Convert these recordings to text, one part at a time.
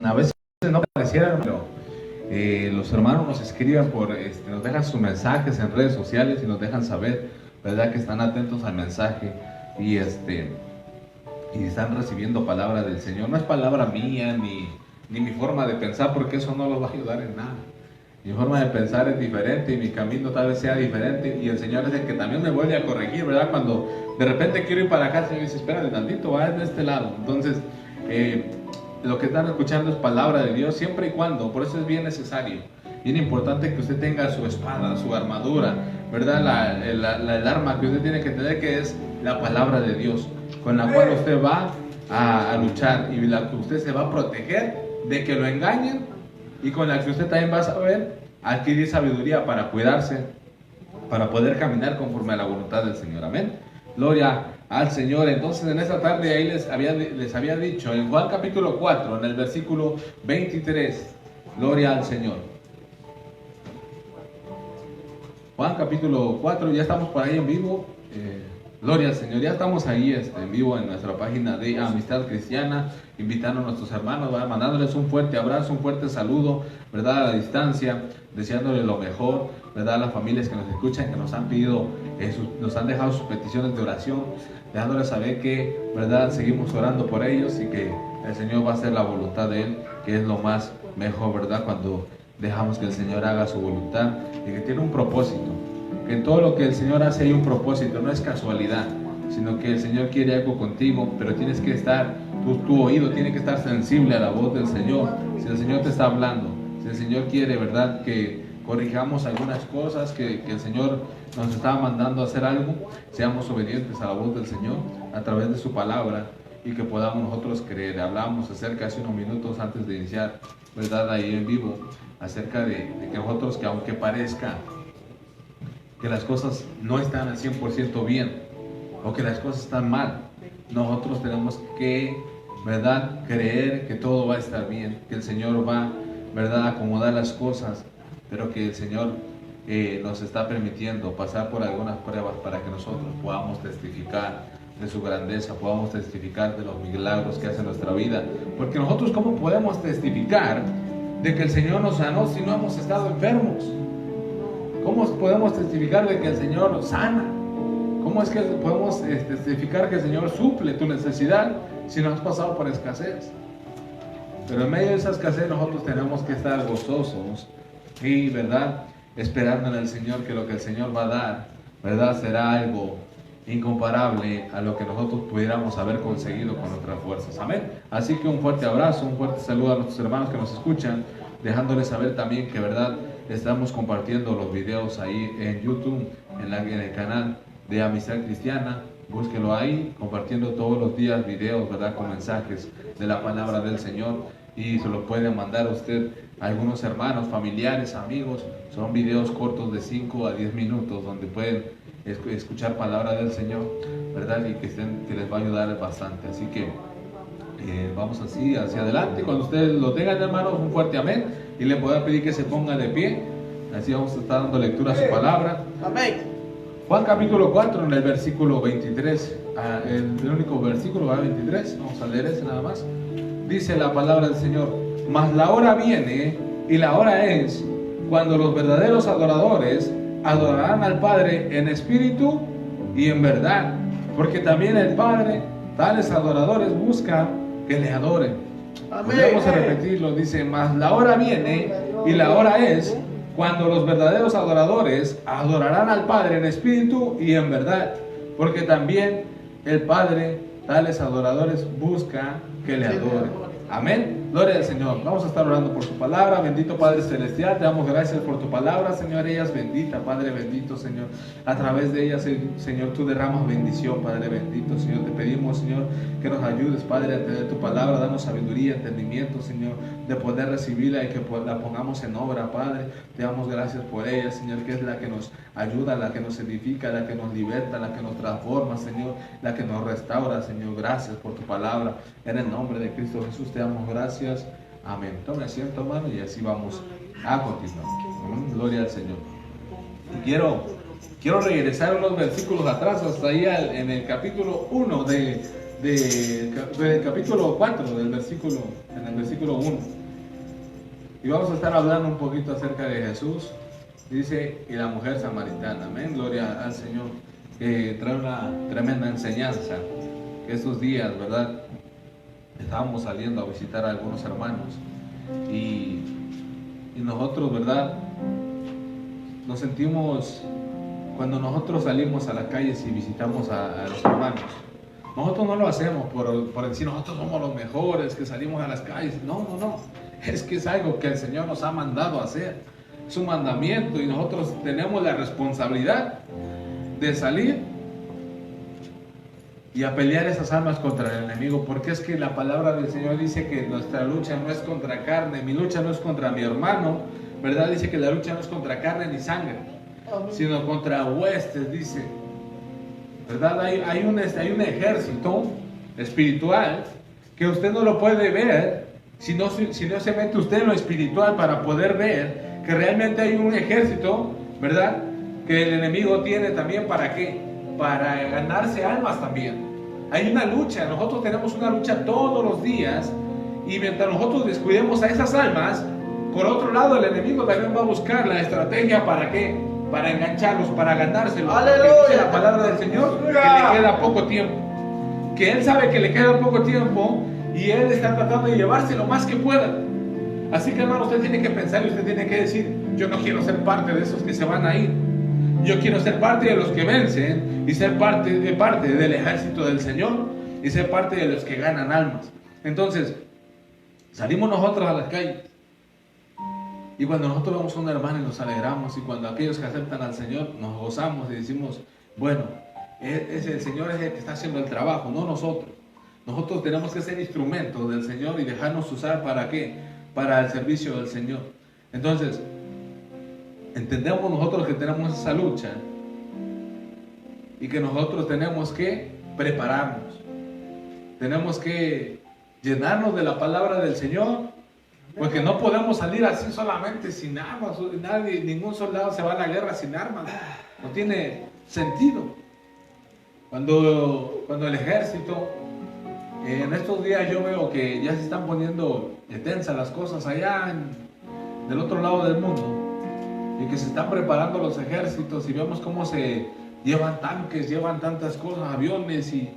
A veces no pareciera, pero los hermanos nos escriben nos dejan sus mensajes en redes sociales y nos dejan saber, ¿verdad?, que están atentos al mensaje y y están recibiendo palabra del Señor. No es palabra mía ni mi forma de pensar, porque eso no los va a ayudar en nada. Mi forma de pensar es diferente y mi camino tal vez sea diferente, y el Señor es el que también me vuelve a corregir, ¿verdad? Cuando de repente quiero ir para acá, el Señor dice, espérate tantito, va de este lado. Entonces, lo que están escuchando es palabra de Dios, siempre y cuando, por eso es bien necesario, bien importante que usted tenga su espada, su armadura, ¿verdad? El arma que usted tiene que tener, que es la palabra de Dios, con la cual usted va a luchar y la que usted se va a proteger de que lo engañen, y con la que usted también va a saber adquirir sabiduría para cuidarse, para poder caminar conforme a la voluntad del Señor. Amén. Gloria al Señor. Entonces, en esta tarde ahí les había dicho en Juan capítulo 4, en el versículo 23. Gloria al Señor. Juan capítulo 4, ya estamos por ahí en vivo. Gloria al Señor, ya estamos ahí en vivo en nuestra página de Amistad Cristiana, invitando a nuestros hermanos, ¿verdad?, mandándoles un fuerte abrazo, un fuerte saludo, ¿verdad?, a la distancia, deseándoles lo mejor, ¿verdad?, a las familias que nos escuchan, que nos han pedido, nos han dejado sus peticiones de oración, dejándoles saber que, ¿verdad?, seguimos orando por ellos y que el Señor va a hacer la voluntad de Él, que es lo más mejor, ¿verdad?, cuando dejamos que el Señor haga su voluntad y que tiene un propósito. Que en todo lo que el Señor hace hay un propósito, no es casualidad, sino que el Señor quiere algo contigo, pero tienes que estar, tu oído tiene que estar sensible a la voz del Señor. Si el Señor te está hablando, si el Señor quiere, ¿verdad?, que corrijamos algunas cosas, que el Señor nos está mandando a hacer algo, seamos obedientes a la voz del Señor a través de su palabra y que podamos nosotros creer. Hablábamos acerca hace unos minutos antes de iniciar, ¿verdad?, ahí en vivo, acerca de que nosotros, que aunque parezca que las cosas no están al 100% bien o que las cosas están mal, nosotros tenemos que, ¿verdad?, creer que todo va a estar bien, que el Señor va, ¿verdad?, a acomodar las cosas, pero que el Señor nos está permitiendo pasar por algunas pruebas para que nosotros podamos testificar de su grandeza, podamos testificar de los milagros que hace en nuestra vida. Porque nosotros, ¿cómo podemos testificar de que el Señor nos sanó si no hemos estado enfermos? ¿Cómo podemos testificar de que el Señor nos sana? ¿Cómo es que podemos testificar que el Señor suple tu necesidad si no has pasado por escasez? Pero en medio de esa escasez nosotros tenemos que estar gozosos y, ¿verdad?, esperando en el Señor, que lo que el Señor va a dar, ¿verdad?, será algo incomparable a lo que nosotros pudiéramos haber conseguido con nuestras fuerzas. Amén. Así que un fuerte abrazo, un fuerte saludo a nuestros hermanos que nos escuchan, dejándoles saber también que, ¿verdad?, estamos compartiendo los videos ahí en YouTube, en el canal de Amistad Cristiana. Búsquelo ahí, compartiendo todos los días videos, ¿verdad?, con mensajes de la palabra del Señor, y se los puede mandar a usted a algunos hermanos, familiares, amigos. Son videos cortos de 5 a 10 minutos donde pueden escuchar palabra del Señor, ¿verdad?, y que les va a ayudar bastante. Así que vamos así hacia adelante. Cuando ustedes lo tengan, hermanos, un fuerte amén, y les voy a pedir que se pongan de pie. Así vamos a estar dando lectura a su palabra. Amén. Juan capítulo 4, en el versículo 23, el único versículo, 23, vamos a leer ese nada más. Dice la palabra del Señor: mas la hora viene y la hora es cuando los verdaderos adoradores adorarán al Padre en espíritu y en verdad, porque también el Padre tales adoradores busca que le adoren. Vamos a repetirlo. Dice: mas la hora viene y la hora es cuando los verdaderos adoradores adorarán al Padre en espíritu y en verdad, porque también el Padre tales adoradores busca que le adoren. Amén. Gloria al Señor. Vamos a estar orando por su palabra. Bendito Padre Celestial, te damos gracias por tu palabra, Señor. Ella es bendita, Padre bendito, Señor. A través de ella, Señor, tú derramas bendición, Padre bendito, Señor. Te pedimos, Señor, que nos ayudes, Padre, a tener tu palabra. Danos sabiduría, entendimiento, Señor, de poder recibirla y que la pongamos en obra, Padre. Te damos gracias por ella, Señor, que es la que nos ayuda, la que nos edifica, la que nos liberta, la que nos transforma, Señor, la que nos restaura, Señor. Gracias por tu palabra. En el nombre de Cristo Jesús te damos gracias. Amén. Tome asiento, hermano, y así vamos a continuar. Gloria al Señor. Y quiero regresar unos versículos atrás, hasta ahí en el capítulo 1 de del capítulo 4, en el versículo 1. Y vamos a estar hablando un poquito acerca de Jesús. Dice, y la mujer samaritana. Amén, gloria al Señor. Que trae una tremenda enseñanza. Que estos días, ¿verdad? Estábamos saliendo a visitar a algunos hermanos. Y nosotros, ¿verdad? Nos sentimos, cuando nosotros salimos a las calles y visitamos a los hermanos, nosotros no lo hacemos por decir nosotros somos los mejores que salimos a las calles. No. Es que es algo que el Señor nos ha mandado a hacer. Es un mandamiento y nosotros tenemos la responsabilidad de salir y a pelear esas almas contra el enemigo, porque es que la palabra del Señor dice que nuestra lucha no es contra carne, mi lucha no es contra mi hermano, ¿verdad? Dice que la lucha no es contra carne ni sangre, sino contra huestes, dice, ¿verdad? Hay un ejército espiritual que usted no lo puede ver si no se mete usted en lo espiritual para poder ver que realmente hay un ejército, ¿verdad? Que el enemigo tiene también, ¿para qué? Para ganarse almas también. Hay una lucha, nosotros tenemos una lucha todos los días, y mientras nosotros descuidemos a esas almas, por otro lado el enemigo también va a buscar la estrategia, ¿para qué? Para engancharlos, para ganárselos. Porque dice la palabra del Señor que le queda poco tiempo, que Él sabe que le queda poco tiempo y Él está tratando de llevarse lo más que pueda. Así que, hermano, usted tiene que pensar y usted tiene que decir, yo no quiero ser parte de esos que se van a ir. Yo quiero ser parte de los que vencen y ser parte del ejército del Señor y ser parte de los que ganan almas. Entonces, salimos nosotros a las calles y cuando nosotros vemos a un hermano y nos alegramos, y cuando aquellos que aceptan al Señor nos gozamos y decimos, bueno, el Señor es el que está haciendo el trabajo, no nosotros. Nosotros tenemos que ser instrumentos del Señor y dejarnos usar, ¿para qué? Para el servicio del Señor. Entonces, entendemos nosotros que tenemos esa lucha y que nosotros tenemos que prepararnos. Tenemos que llenarnos de la palabra del Señor, porque no podemos salir así solamente sin armas. Ningún soldado se va a la guerra sin armas. No tiene sentido. Cuando el ejército, en estos días yo veo que ya se están poniendo tensas las cosas allá del otro lado del mundo, y que se están preparando los ejércitos, y vemos cómo se llevan tanques, llevan tantas cosas, aviones, y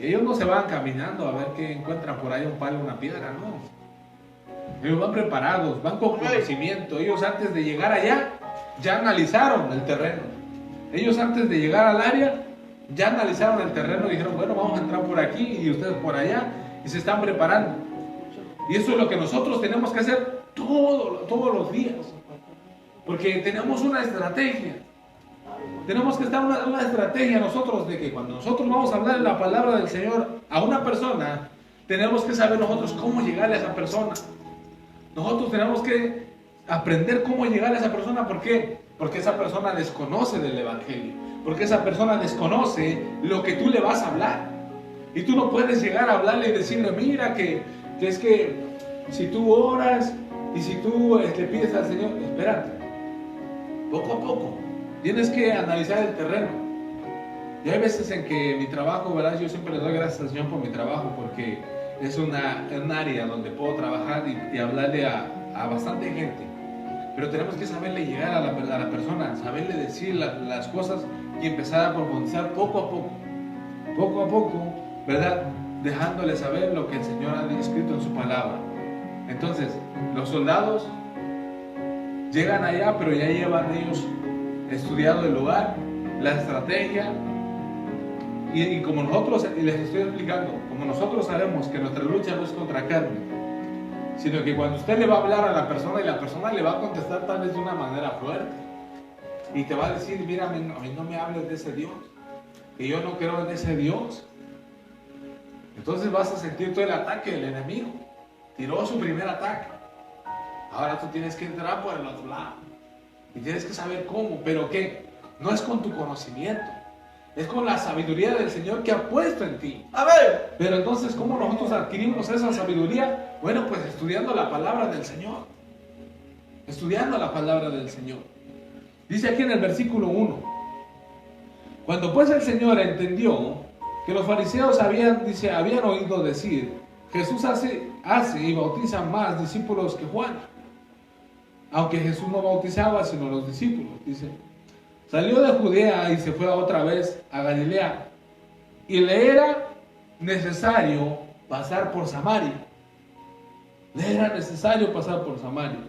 ellos no se van caminando a ver qué encuentran por ahí, un palo, una piedra, no. Ellos van preparados, van con conocimiento. Ellos antes de llegar allá ya analizaron el terreno. Ellos antes de llegar al área ya analizaron el terreno y dijeron, bueno, vamos a entrar por aquí y ustedes por allá, y se están preparando. Y eso es lo que nosotros tenemos que hacer todos los días, porque tenemos una estrategia. Tenemos que estar una estrategia nosotros, de que cuando nosotros vamos a hablar la palabra del Señor a una persona, tenemos que saber nosotros cómo llegarle a esa persona. Nosotros tenemos que aprender cómo llegar a esa persona. ¿Por qué? Porque esa persona desconoce del Evangelio, porque esa persona desconoce lo que tú le vas a hablar, y tú no puedes llegar a hablarle y decirle, mira que es que si tú oras y si tú le pides al Señor, espérate, poco a poco tienes que analizar el terreno. Y hay veces en que mi trabajo, ¿verdad? Yo siempre le doy gracias al Señor por mi trabajo, porque es un área donde puedo trabajar y hablarle a bastante gente. Pero tenemos que saberle llegar a la persona, saberle decir las cosas y empezar a profundizar poco a poco, ¿verdad? Dejándole saber lo que el Señor ha escrito en su palabra. Entonces, los soldados llegan allá, pero ya llevan ellos estudiado el lugar, la estrategia, y como nosotros, y les estoy explicando, como nosotros sabemos que nuestra lucha no es contra carne, sino que cuando usted le va a hablar a la persona y la persona le va a contestar tal vez de una manera fuerte, y te va a decir, mira, a mí no me hables de ese Dios, que yo no creo en ese Dios. Entonces vas a sentir todo el ataque del enemigo. Tiró su primer ataque. Ahora tú tienes que entrar por el otro lado. Y tienes que saber cómo. ¿Pero qué? No es con tu conocimiento. Es con la sabiduría del Señor que ha puesto en ti. A ver. Pero entonces, ¿cómo nosotros adquirimos esa sabiduría? Bueno, pues estudiando la palabra del Señor. Estudiando la palabra del Señor. Dice aquí en el versículo 1. Cuando pues el Señor entendió que los fariseos habían oído decir: Jesús hace y bautiza más discípulos que Juan. Aunque Jesús no bautizaba sino los discípulos. Dice: salió de Judea y se fue otra vez a Galilea, y le era necesario pasar por Samaria. Le era necesario pasar por Samaria.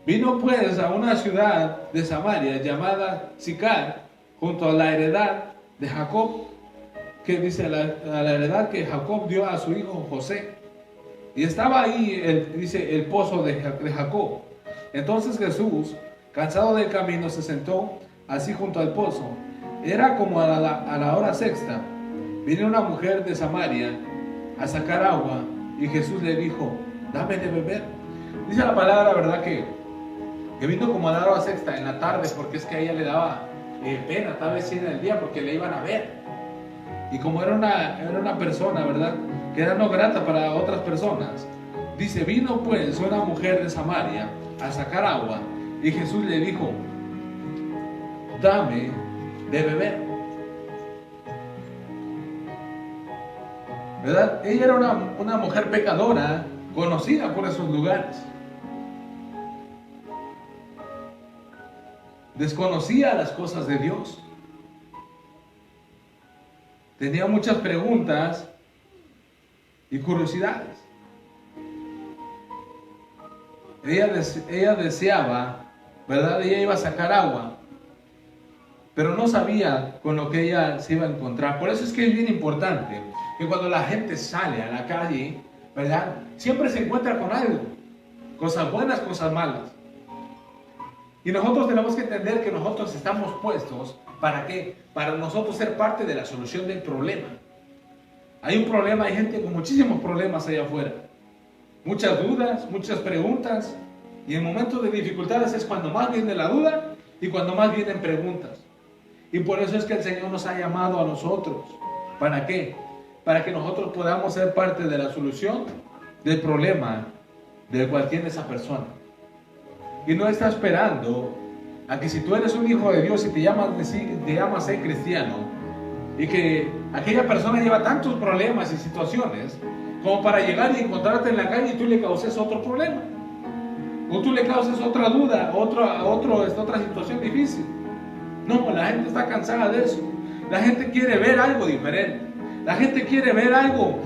Vino pues a una ciudad de Samaria llamada Sicar, junto a la heredad de Jacob, que dice a la heredad que Jacob dio a su hijo José. Y estaba ahí, el pozo de Jacob. Entonces Jesús, cansado del camino, se sentó así junto al pozo. Era como a la hora sexta. Vino una mujer de Samaria a sacar agua, y Jesús le dijo: dame de beber. Dice la palabra, ¿verdad?, que vino como a la hora sexta, en la tarde, porque es que a ella le daba pena, tal vez sí en el día, porque le iban a ver. Y como era una persona, ¿verdad?, que era no grata para otras personas. Dice: vino pues una mujer de Samaria a sacar agua, y Jesús le dijo: dame de beber. ¿Verdad? Ella era una mujer pecadora, conocida por esos lugares. Desconocía las cosas de Dios. Tenía muchas preguntas y curiosidades. Ella deseaba, ¿verdad? Ella iba a sacar agua, pero no sabía con lo que ella se iba a encontrar. Por eso es que es bien importante que cuando la gente sale a la calle, ¿verdad?, siempre se encuentra con algo. Cosas buenas, cosas malas. Y nosotros tenemos que entender que nosotros estamos puestos, ¿para qué? Para nosotros ser parte de la solución del problema. Hay un problema, hay gente con muchísimos problemas allá afuera. Muchas dudas, muchas preguntas. Y en momentos de dificultades es cuando más viene la duda y cuando más vienen preguntas. Y por eso es que el Señor nos ha llamado a nosotros. ¿Para qué? Para que nosotros podamos ser parte de la solución del problema del cual tiene esa persona. Y no está esperando a que si tú eres un hijo de Dios y te llamas ser cristiano, y que aquella persona lleva tantos problemas y situaciones como para llegar y encontrarte en la calle y tú le causes otro problema, o tú le causes otra duda, otra situación difícil. No, la gente está cansada de eso. La gente quiere ver algo diferente. La gente quiere ver algo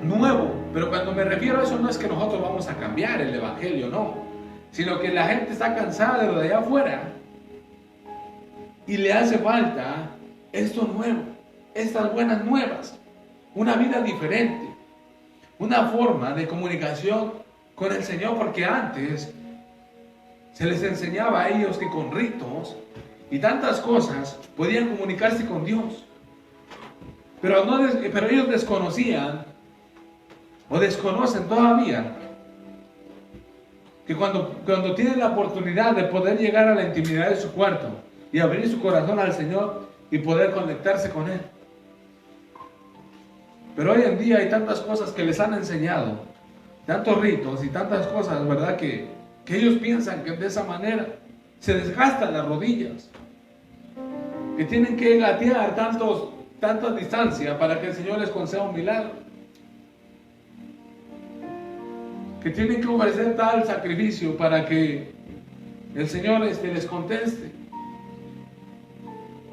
nuevo. Pero cuando me refiero a eso, no es que nosotros vamos a cambiar el evangelio, no, sino que la gente está cansada de lo de allá afuera y le hace falta esto nuevo, estas buenas nuevas, una vida diferente, una forma de comunicación con el Señor, porque antes se les enseñaba a ellos que con ritos y tantas cosas podían comunicarse con Dios, pero ellos desconocían o desconocen todavía que cuando tienen la oportunidad de poder llegar a la intimidad de su cuarto y abrir su corazón al Señor y poder conectarse con Él. Pero hoy en día hay tantas cosas que les han enseñado, tantos ritos y tantas cosas, ¿verdad?, que ellos piensan que de esa manera se desgastan las rodillas, que tienen que gatear tanta distancia para que el Señor les conceda un milagro, que tienen que ofrecer tal sacrificio para que el Señor les conteste.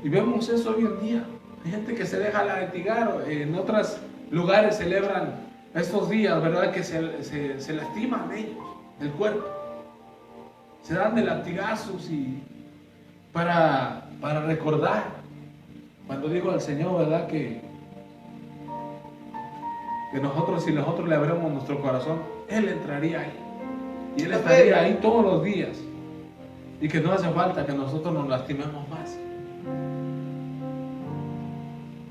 Y vemos eso hoy en día. Hay gente que se deja latigar. En otros lugares celebran estos días, ¿verdad?, que se lastiman ellos, el cuerpo. Se dan de latigazos y para recordar. Cuando digo al Señor, ¿verdad?, que nosotros, si nosotros le abremos nuestro corazón, Él entraría ahí. Y Él estaría ahí todos los días. Y que no hace falta que nosotros nos lastimemos más.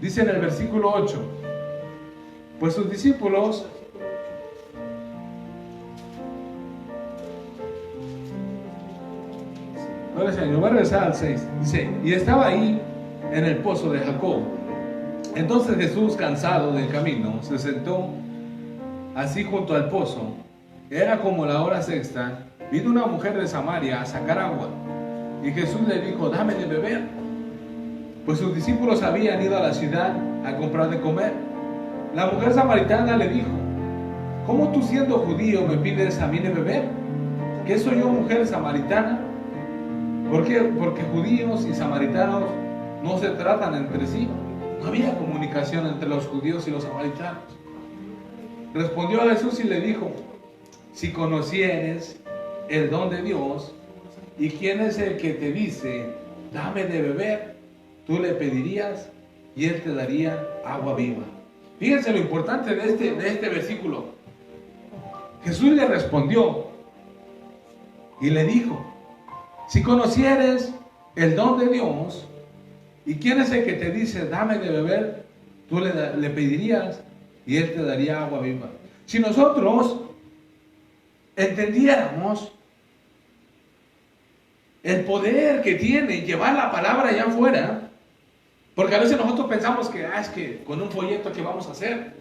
Dice en el versículo 8: pues sus discípulos voy a regresar al 6. Dice: y estaba ahí en el pozo de Jacob. Entonces Jesús, cansado del camino, se sentó así junto al pozo. Era como la hora sexta. Vino una mujer de Samaria a sacar agua, y Jesús le dijo: dame de beber. pues sus discípulos habían ido a la ciudad a comprar de comer. La mujer samaritana le dijo: ¿cómo tú, siendo judío, me pides a mí de beber? ¿Qué soy yo, mujer samaritana? ¿Por qué? Porque judíos y samaritanos no se tratan entre sí. No había comunicación entre los judíos y los samaritanos. Respondió a Jesús y le dijo: si conocieres el don de Dios y quién es el que te dice, dame de beber, tú le pedirías y él te daría agua viva. Fíjense lo importante de este versículo. Jesús le respondió y le dijo: si conocieres el don de Dios y quién es el que te dice, dame de beber, tú le pedirías y él te daría agua viva. Si nosotros entendiéramos el poder que tiene llevar la palabra allá afuera, porque a veces nosotros pensamos que es que con un folleto que vamos a hacer,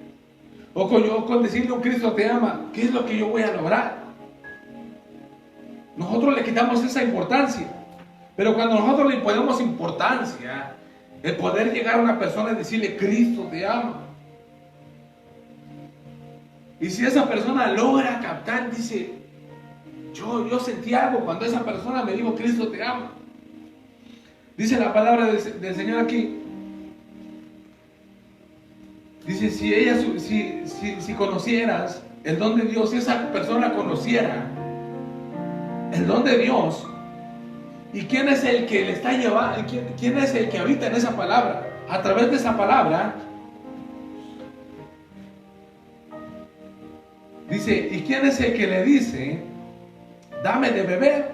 o con decirle a un Cristo te ama, ¿qué es lo que yo voy a lograr? Nosotros le quitamos esa importancia, pero cuando nosotros le ponemos importancia, el poder llegar a una persona y decirle Cristo te ama, y si esa persona logra captar, dice: yo sentí algo cuando esa persona me dijo Cristo te ama. Dice la palabra del Señor aquí. Dice: si conocieras el don de Dios, si esa persona conociera el don de Dios, y quién es el que le está llevando, quién es el que habita en esa palabra, a través de esa palabra, dice, y quién es el que le dice, dame de beber.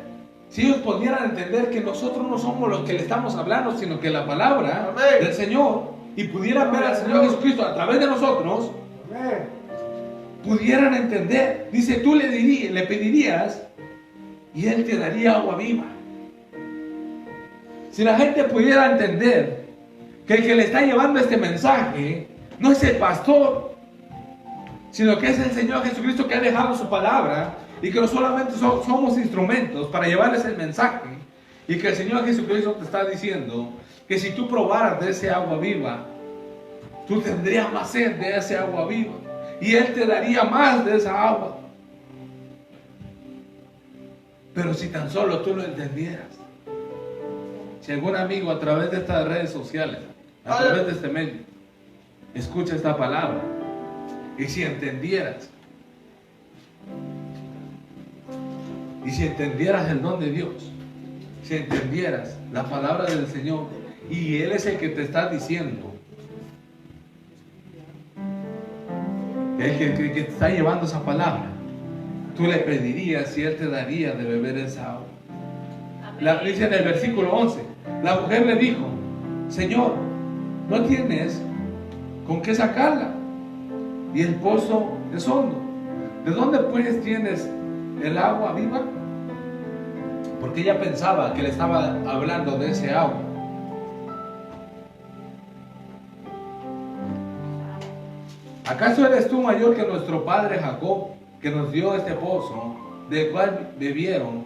Si ellos pudieran entender que nosotros no somos los que le estamos hablando, sino que la palabra Amén. Del Señor, y pudieran ver al Señor Jesucristo a través de nosotros, Amén. Pudieran entender. Dice: tú le pedirías y Él te daría agua viva. Si la gente pudiera entender que el que le está llevando este mensaje no es el pastor, sino que es el Señor Jesucristo, que ha dejado su palabra, y que no solamente somos instrumentos para llevarles el mensaje, y que el Señor Jesucristo te está diciendo que si tú probaras de ese agua viva, tú tendrías más sed de ese agua viva, y Él te daría más de esa agua. Pero si tan solo tú lo entendieras, si algún amigo a través de estas redes sociales, a través de este medio, escucha esta palabra, y si entendieras el don de Dios, si entendieras la palabra del Señor, y Él es el que te está diciendo, el que te está llevando esa palabra, tú le pedirías y Él te daría de beber esa agua. Dice en el versículo 11, la mujer le dijo: Señor, no tienes con qué sacarla, y el pozo es hondo. ¿De dónde pues tienes el agua viva? Porque ella pensaba que le estaba hablando de ese agua. ¿Acaso eres tú mayor que nuestro padre Jacob, que nos dio este pozo, del cual bebieron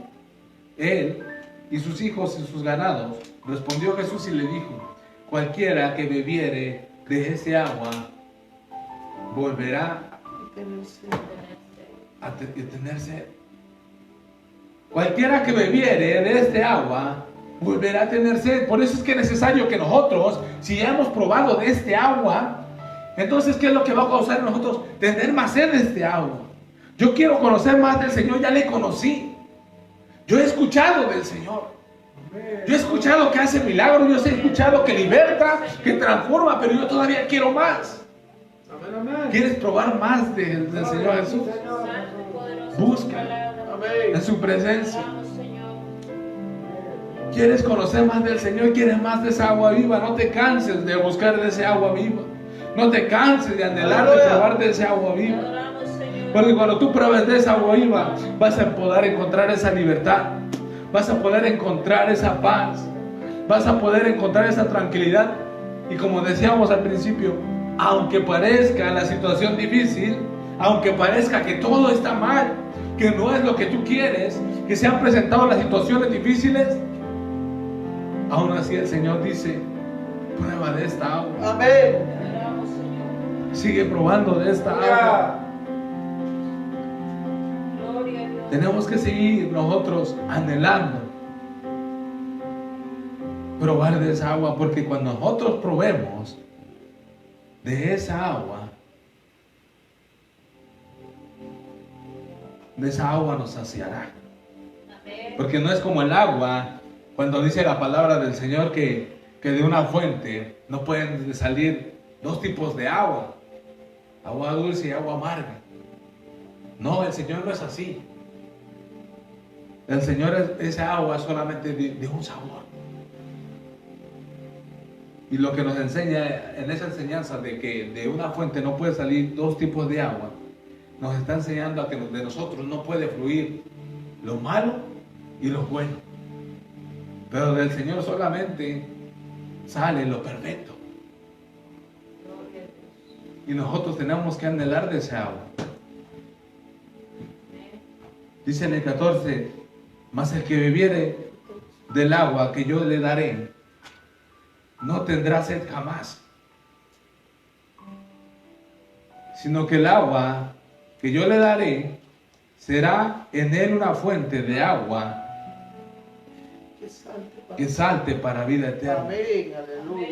él y sus hijos y sus ganados? Respondió Jesús y le dijo: cualquiera que bebiere de ese agua volverá a tener sed. Cualquiera que bebiere de este agua volverá a tener sed. Por eso es que es necesario que nosotros, si ya hemos probado de este agua, entonces ¿qué es lo que va a causar en nosotros? Tener más sed de este agua. Yo quiero conocer más del Señor, ya le conocí. Yo he escuchado del Señor. Yo he escuchado que hace milagros, yo he escuchado que liberta, que transforma, pero yo todavía quiero más. ¿Quieres probar más del Señor Jesús? Busca en su presencia. ¿Quieres conocer más del Señor? ¿Quieres más de esa agua viva? No te canses de buscar de ese agua viva. No te canses de anhelar de probar de ese agua viva. Porque cuando tú pruebes de esa agua viva, vas a poder encontrar esa libertad. Vas a poder encontrar esa paz. Vas a poder encontrar esa tranquilidad. Y como decíamos al principio, aunque parezca la situación difícil, aunque parezca que todo está mal, que no es lo que tú quieres, que se han presentado las situaciones difíciles, aún así el Señor dice: Prueba de esta agua. Amén. Sigue probando de esta agua. Tenemos que seguir nosotros anhelando probar de esa agua, porque cuando nosotros probemos de esa agua nos saciará. Porque no es como el agua, cuando dice la palabra del Señor que de una fuente no pueden salir dos tipos de agua, agua dulce y agua amarga. No, el Señor no es así. El Señor esa agua solamente de un sabor. Y lo que nos enseña en esa enseñanza de que de una fuente no puede salir dos tipos de agua, nos está enseñando a que de nosotros no puede fluir lo malo y lo bueno. Pero del Señor solamente sale lo perfecto. Y nosotros tenemos que anhelar de esa agua. Dice en el 14, mas el que bebiere del agua que yo le daré, no tendrá sed jamás, sino que el agua que yo le daré será en él una fuente de agua que salte para vida eterna. Amén, aleluya.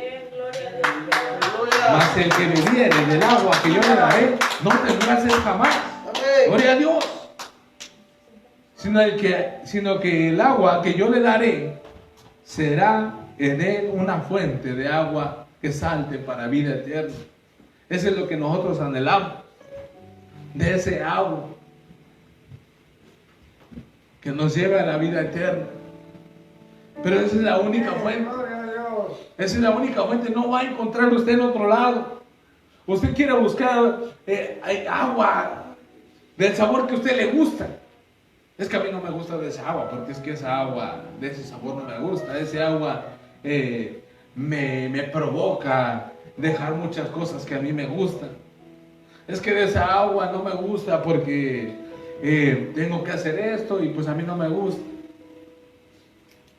Mas el que bebiere del agua que yo le daré, no tendrá sed jamás. Amén. Gloria a Dios. Sino que el agua que yo le daré será en él una fuente de agua que salte para vida eterna. Eso es lo que nosotros anhelamos, de ese agua que nos lleva a la vida eterna. Pero esa es la única fuente. Esa es la única fuente. No va a encontrar usted en otro lado. Usted quiere buscar agua del sabor que a usted le gusta. Es que a mí no me gusta de esa agua, porque es que esa agua de ese sabor no me gusta. Ese agua me provoca dejar muchas cosas que a mí me gustan. Es que de esa agua no me gusta porque tengo que hacer esto y pues a mí no me gusta.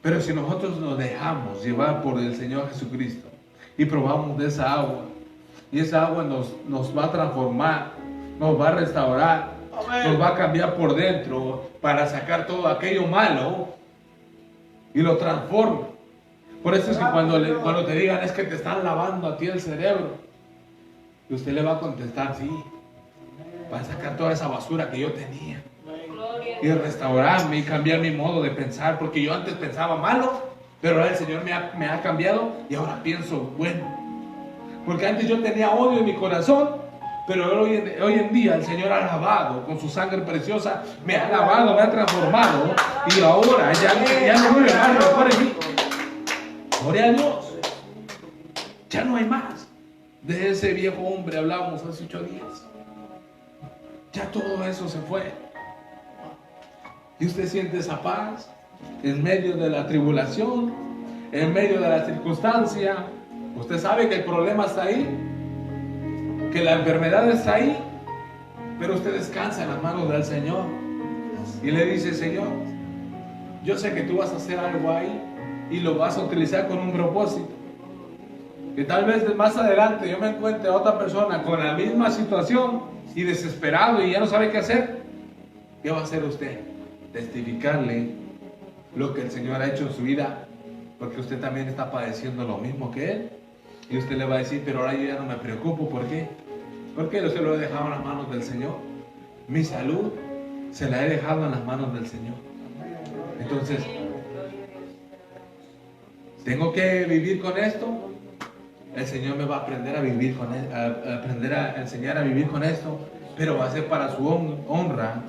Pero si nosotros nos dejamos llevar por el Señor Jesucristo y probamos de esa agua, y esa agua nos va a transformar, nos va a restaurar, Amén. nos va a cambiar por dentro para sacar todo aquello malo y lo transforma. Por eso es que cuando te digan es que te están lavando a ti el cerebro, y usted le va a contestar, sí, para sacar toda esa basura que yo tenía y restaurarme y cambiar mi modo de pensar, porque yo antes pensaba malo, pero ahora el Señor me ha cambiado y ahora pienso bueno. Porque antes yo tenía odio en mi corazón, pero hoy en día el Señor ha lavado con su sangre preciosa, me ha lavado, me ha transformado, y ahora ya no vive más rencor en mí. Gloria a Dios. Ya no hay más. De ese viejo hombre hablamos hace 8 días. Ya todo eso se fue. Y usted siente esa paz en medio de la tribulación, en medio de la circunstancia. Usted sabe que el problema está ahí, que la enfermedad está ahí, pero usted descansa en las manos del Señor y le dice: Señor, yo sé que tú vas a hacer algo ahí y lo vas a utilizar con un propósito. Que tal vez más adelante yo me encuentre a otra persona con la misma situación y desesperado y ya no sabe qué hacer. ¿Qué va a hacer usted? Testificarle lo que el Señor ha hecho en su vida, porque usted también está padeciendo lo mismo que Él. Y usted le va a decir: pero ahora yo ya no me preocupo. ¿Por qué? Porque yo se lo he dejado en las manos del Señor. Mi salud se la he dejado en las manos del Señor. Entonces, ¿tengo que vivir con esto? El Señor me va a aprender a vivir con él, a aprender a enseñar a vivir con esto, pero va a ser para su honra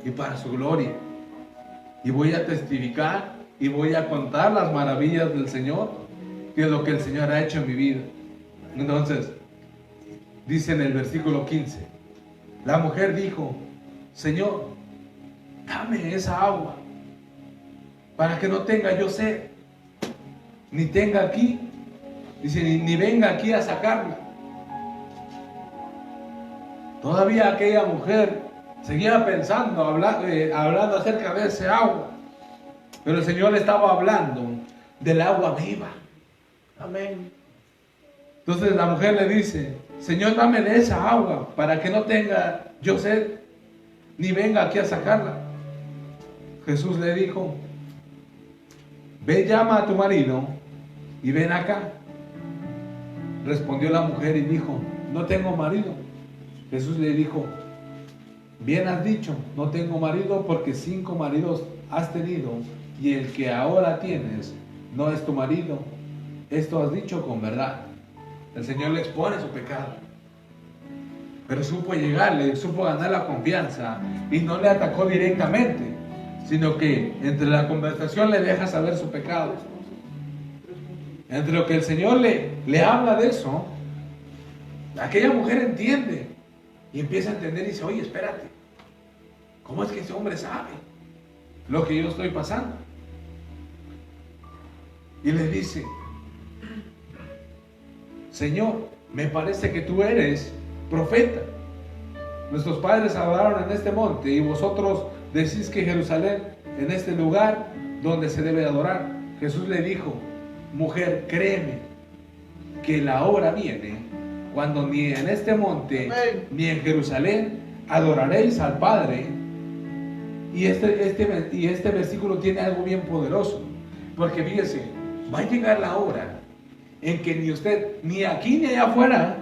y para su gloria. Y voy a testificar y voy a contar las maravillas del Señor, que es lo que el Señor ha hecho en mi vida. Entonces, dice en el versículo 15, la mujer dijo: Señor, dame esa agua para que no tenga yo sed, ni tenga aquí, dice, ni venga aquí a sacarla. Todavía aquella mujer seguía pensando, hablando acerca de ese agua, pero el Señor le estaba hablando del agua viva. Amén. Entonces la mujer le dice: Señor, dame de esa agua para que no tenga yo sed, ni venga aquí a sacarla. Jesús le dijo: ve, llama a tu marido y ven acá. Respondió la mujer y dijo: no tengo marido. Jesús le dijo: bien has dicho, no tengo marido, porque 5 maridos has tenido, y el que ahora tienes no es tu marido. Esto has dicho con verdad. El Señor le expone su pecado, pero supo llegarle, supo ganar la confianza, y no le atacó directamente, sino que entre la conversación le deja saber su pecado. Entre lo que el Señor le habla de eso, aquella mujer entiende y empieza a entender y dice: oye, espérate, ¿cómo es que ese hombre sabe lo que yo estoy pasando? Y le dice: Señor, me parece que tú eres profeta. Nuestros padres adoraron en este monte, y vosotros decís que Jerusalén, en este lugar donde se debe adorar. Jesús le dijo: mujer, créeme que la hora viene cuando ni en este monte ni en Jerusalén adoraréis al Padre. Y este versículo tiene algo bien poderoso, porque fíjese, va a llegar la hora en que ni usted, ni aquí ni allá afuera,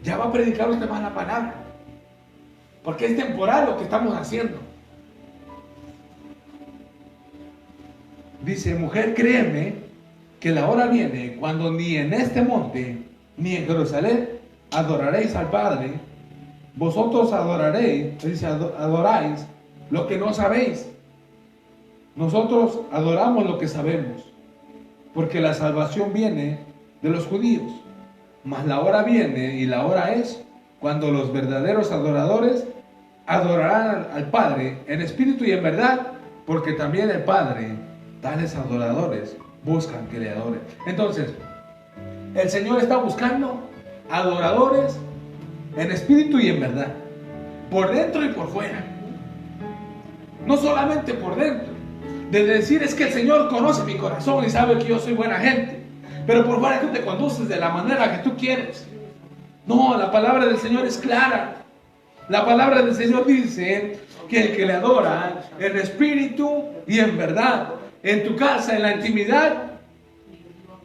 ya va a predicar usted más la palabra, porque es temporal lo que estamos haciendo. Dice: mujer, créeme que la hora viene cuando ni en este monte ni en Jerusalén adoraréis al Padre. Vosotros adoraréis, dice, adoráis lo que no sabéis. Nosotros adoramos lo que sabemos, porque la salvación viene de los judíos. Mas la hora viene, y la hora es, cuando los verdaderos adoradores adorarán al Padre en espíritu y en verdad, porque también el Padre, tales adoradores, buscan que le adoren. Entonces, el Señor está buscando adoradores en espíritu y en verdad, por dentro y por fuera. No solamente por dentro, de decir: es que el Señor conoce mi corazón y sabe que yo soy buena gente, pero por fuera tú te conduces de la manera que tú quieres. No, la palabra del Señor es clara. La palabra del Señor dice que el que le adora en espíritu y en verdad, en tu casa, en la intimidad,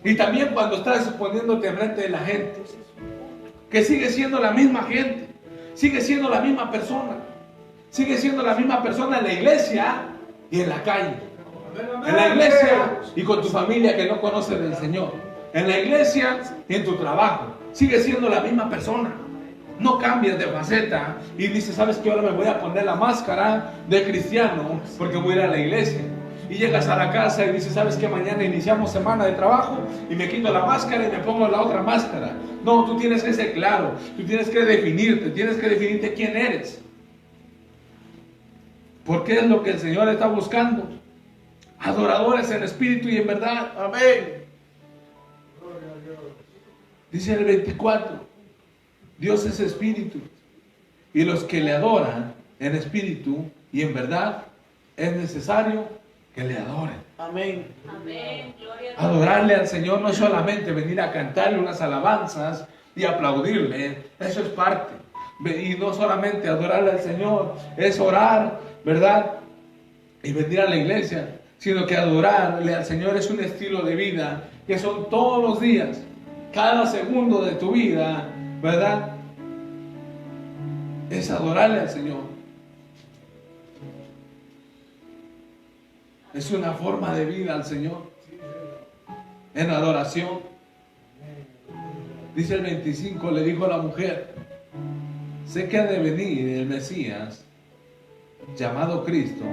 y también cuando estás exponiéndote enfrente de la gente, que sigue siendo la misma gente, sigue siendo la misma persona, sigue siendo la misma persona en la iglesia y en la calle. En la iglesia y con tu familia que no conoce del Señor, en la iglesia y en tu trabajo, sigue siendo la misma persona. No cambias de faceta y dices: sabes que ahora me voy a poner la máscara de cristiano porque voy a ir a la iglesia. Y llegas a la casa y dices: sabes que mañana iniciamos semana de trabajo y me quito la máscara y me pongo la otra máscara. No, tú tienes que ser claro, tú tienes que definirte quién eres, porque es lo que el Señor está buscando: adoradores en espíritu y en verdad. Amén. Dice el 24: Dios es espíritu, y los que le adoran en espíritu y en verdad, es necesario que le adoren. Amén. Amén. Adorarle al Señor no es solamente venir a cantarle unas alabanzas y aplaudirle, eso es parte. Y no solamente adorarle al Señor es orar, ¿verdad? Y venir a la iglesia, sino que adorarle al Señor es un estilo de vida, que son todos los días, cada segundo de tu vida, ¿verdad? Es adorarle al Señor. Es una forma de vida al Señor, en adoración. Dice el 25, le dijo a la mujer: sé que ha de venir el Mesías, llamado Cristo.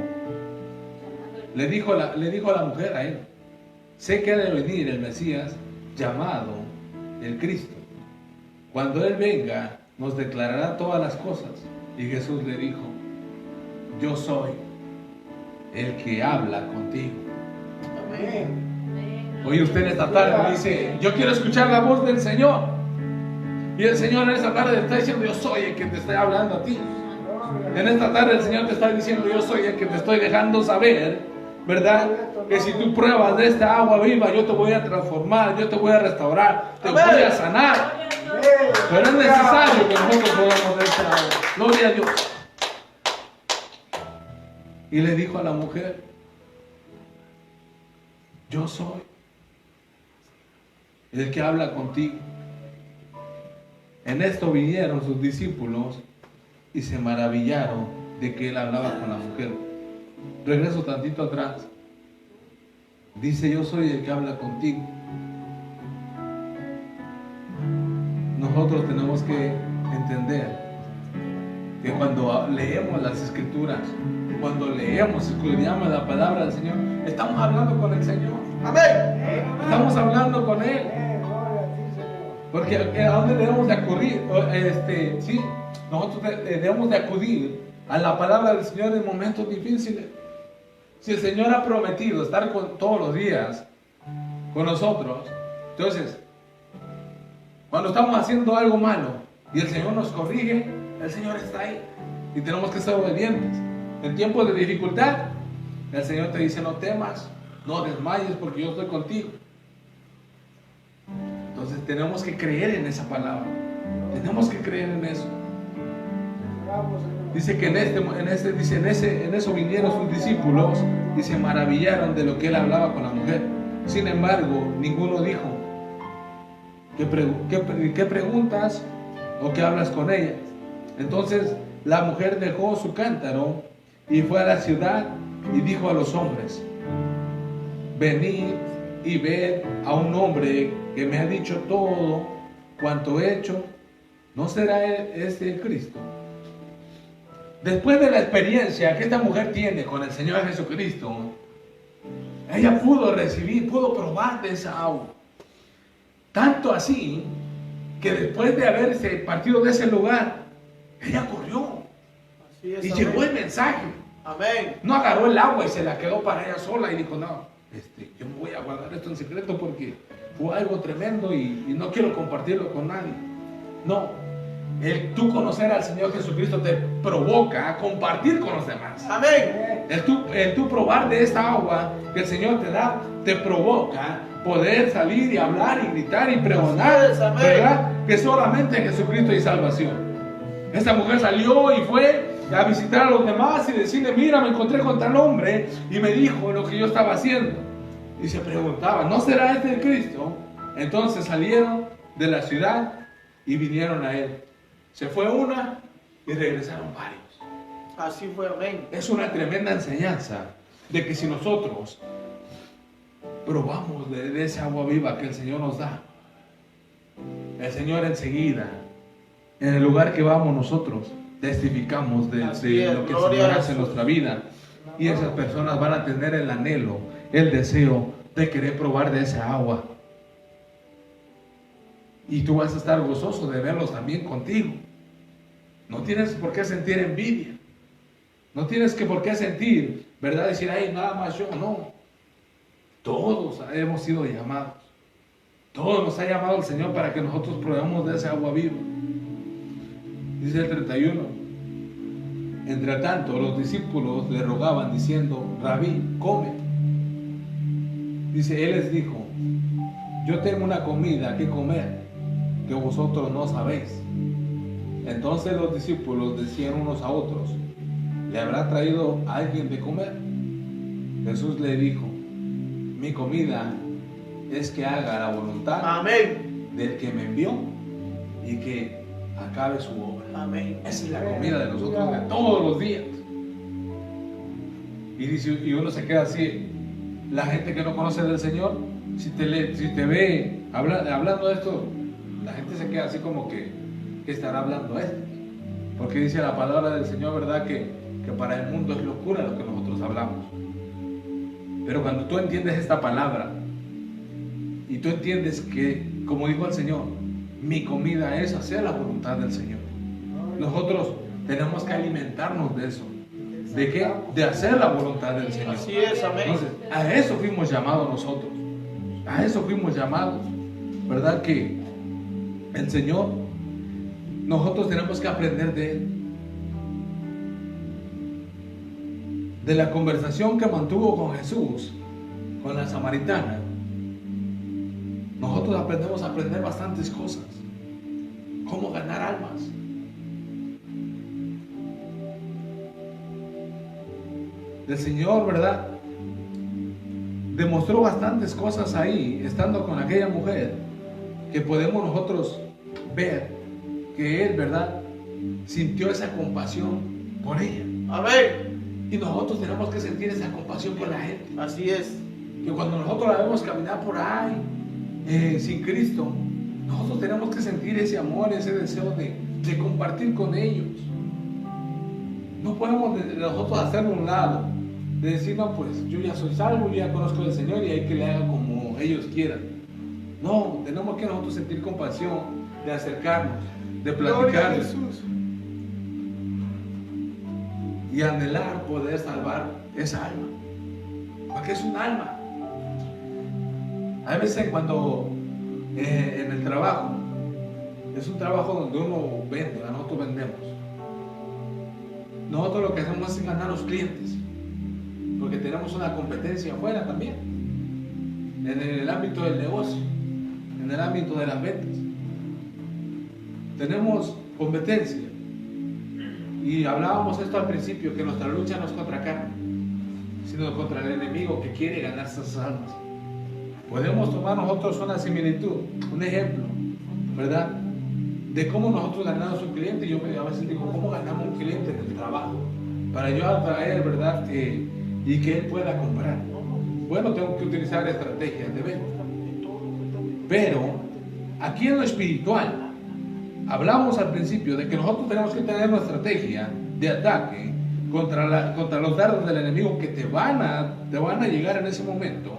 Le dijo a la mujer a él: sé que ha de venir el Mesías, llamado el Cristo. Cuando Él venga, nos declarará todas las cosas. Y Jesús le dijo: yo soy el que habla contigo. Amén. Hoy usted en esta tarde dice: yo quiero escuchar la voz del Señor. Y el Señor en esta tarde te está diciendo: yo soy el que te estoy hablando a ti. En esta tarde el Señor te está diciendo: yo soy el que te estoy dejando saber ¿verdad? Que si tú pruebas de esta agua viva, yo te voy a transformar, yo te voy a restaurar, te voy a sanar. Pero es necesario que nosotros probemos de esta agua. Gloria a Dios. Y le dijo a la mujer: yo soy el que habla contigo. En esto vinieron sus discípulos y se maravillaron de que él hablaba con la mujer. Regreso tantito atrás. Dice: yo soy el que habla contigo. Nosotros tenemos que entender que cuando leemos las Escrituras, cuando leemos, escudriñamos la palabra del Señor, estamos hablando con el Señor. Amén. Estamos hablando con Él. Porque ¿a dónde debemos de acudir? Sí, nosotros debemos de acudir a la palabra del Señor en momentos difíciles. Si el Señor ha prometido estar todos los días con nosotros, entonces, cuando estamos haciendo algo malo y el Señor nos corrige, el Señor está ahí y tenemos que ser obedientes. En tiempos de dificultad, el Señor te dice: no temas, no desmayes, porque yo estoy contigo. Entonces tenemos que creer en esa palabra. Tenemos que creer en eso. Dice que en eso vinieron sus discípulos y se maravillaron de lo que él hablaba con la mujer. Sin embargo, ninguno dijo: ¿qué preguntas o qué hablas con ella? Entonces la mujer dejó su cántaro y fue a la ciudad y dijo a los hombres: venid y ved a un hombre que me ha dicho todo cuanto he hecho. ¿No será este el Cristo? Después de la experiencia que esta mujer tiene con el Señor Jesucristo, ella pudo probar de esa agua. Tanto así que después de haberse partido de ese lugar, ella corrió y llevó el mensaje. Amén. No agarró el agua y se la quedó para ella sola y dijo: no, yo me voy a guardar esto en secreto porque fue algo tremendo y no quiero compartirlo con nadie. No, tú conocer al Señor Jesucristo te provoca a compartir con los demás. Amén. El tú probar de esta agua que el Señor te da, te provoca poder salir y hablar y gritar y pregonar, ¿verdad? Que solamente en Jesucristo hay salvación. Esta mujer salió y fue a visitar a los demás y decirle: mira, me encontré con tal hombre y me dijo lo que yo estaba haciendo. Y se preguntaba: ¿no será este el Cristo? Entonces salieron de la ciudad y vinieron a él. Se fue una y regresaron varios. Así fue, amén. Es una tremenda enseñanza de que si nosotros probamos de esa agua viva que el Señor nos da, el Señor enseguida, en el lugar que vamos nosotros, testificamos de lo que el Señor hace en nuestra vida. Y esas personas van a tener el anhelo, el deseo de querer probar de esa agua. Y tú vas a estar gozoso de verlos también contigo. No tienes por qué sentir envidia. No tienes por qué sentir, ¿verdad? Decir: ay, nada más yo. No. Todos hemos sido llamados. Todos nos ha llamado el Señor para que nosotros probemos de esa agua viva. Dice el 31. Entre tanto, los discípulos le rogaban diciendo: Rabí, come. Dice, él les dijo: yo tengo una comida que comer que vosotros no sabéis. Entonces los discípulos decían unos a otros: ¿le habrá traído alguien de comer? Jesús le dijo: mi comida es que haga la voluntad, amén, del que me envió y que acabe su obra. Amén. Esa es la comida de nosotros de todos los días. Y dice, y uno se queda así. La gente que no conoce del Señor, si te ve hablando de esto, la gente se queda así como que estará hablando esto. Porque dice la palabra del Señor, ¿verdad? Que para el mundo es locura lo que nosotros hablamos. Pero cuando tú entiendes esta palabra y tú entiendes que, como dijo el Señor, mi comida es hacer la voluntad del Señor. Nosotros tenemos que alimentarnos de eso. ¿De qué? De hacer la voluntad del Señor. Así es, amén. Entonces, a eso fuimos llamados nosotros. A eso fuimos llamados. ¿Verdad que el Señor, nosotros tenemos que aprender de Él? de la conversación que mantuvo con Jesús, con la samaritana, nosotros aprendemos a aprender bastantes cosas. Cómo ganar almas. El Señor, ¿verdad?, demostró bastantes cosas ahí, estando con aquella mujer, que podemos nosotros ver que Él, ¿verdad?, sintió esa compasión por ella. Amén. Y nosotros tenemos que sentir esa compasión por la gente. Así es. Que cuando nosotros la vemos caminar por ahí, sin Cristo, nosotros tenemos que sentir ese amor, ese deseo de compartir con ellos. No podemos nosotros hacerlo a un lado, de decir, no, pues yo ya soy salvo, yo ya conozco al Señor y hay que le haga como ellos quieran. No, tenemos que nosotros sentir compasión, de acercarnos, de platicarles y anhelar poder salvar esa alma, porque es un alma. A veces cuando en el trabajo, es un trabajo donde uno vende, nosotros vendemos. Nosotros lo que hacemos es ganar los clientes, porque tenemos una competencia afuera también, en el ámbito del negocio, en el ámbito de las ventas. Tenemos competencia. Y hablábamos esto al principio, que nuestra lucha no es contra carne, sino contra el enemigo que quiere ganarse esas almas. Podemos tomar nosotros una similitud, un ejemplo, ¿verdad?, de cómo nosotros ganamos un cliente. Yo a veces digo, ¿cómo ganamos un cliente en el trabajo? Para yo atraer, ¿verdad?, y que él pueda comprar. Bueno, tengo que utilizar estrategias de venta. Pero aquí en lo espiritual, hablamos al principio de que nosotros tenemos que tener una estrategia de ataque contra los dardos del enemigo que te van a llegar en ese momento.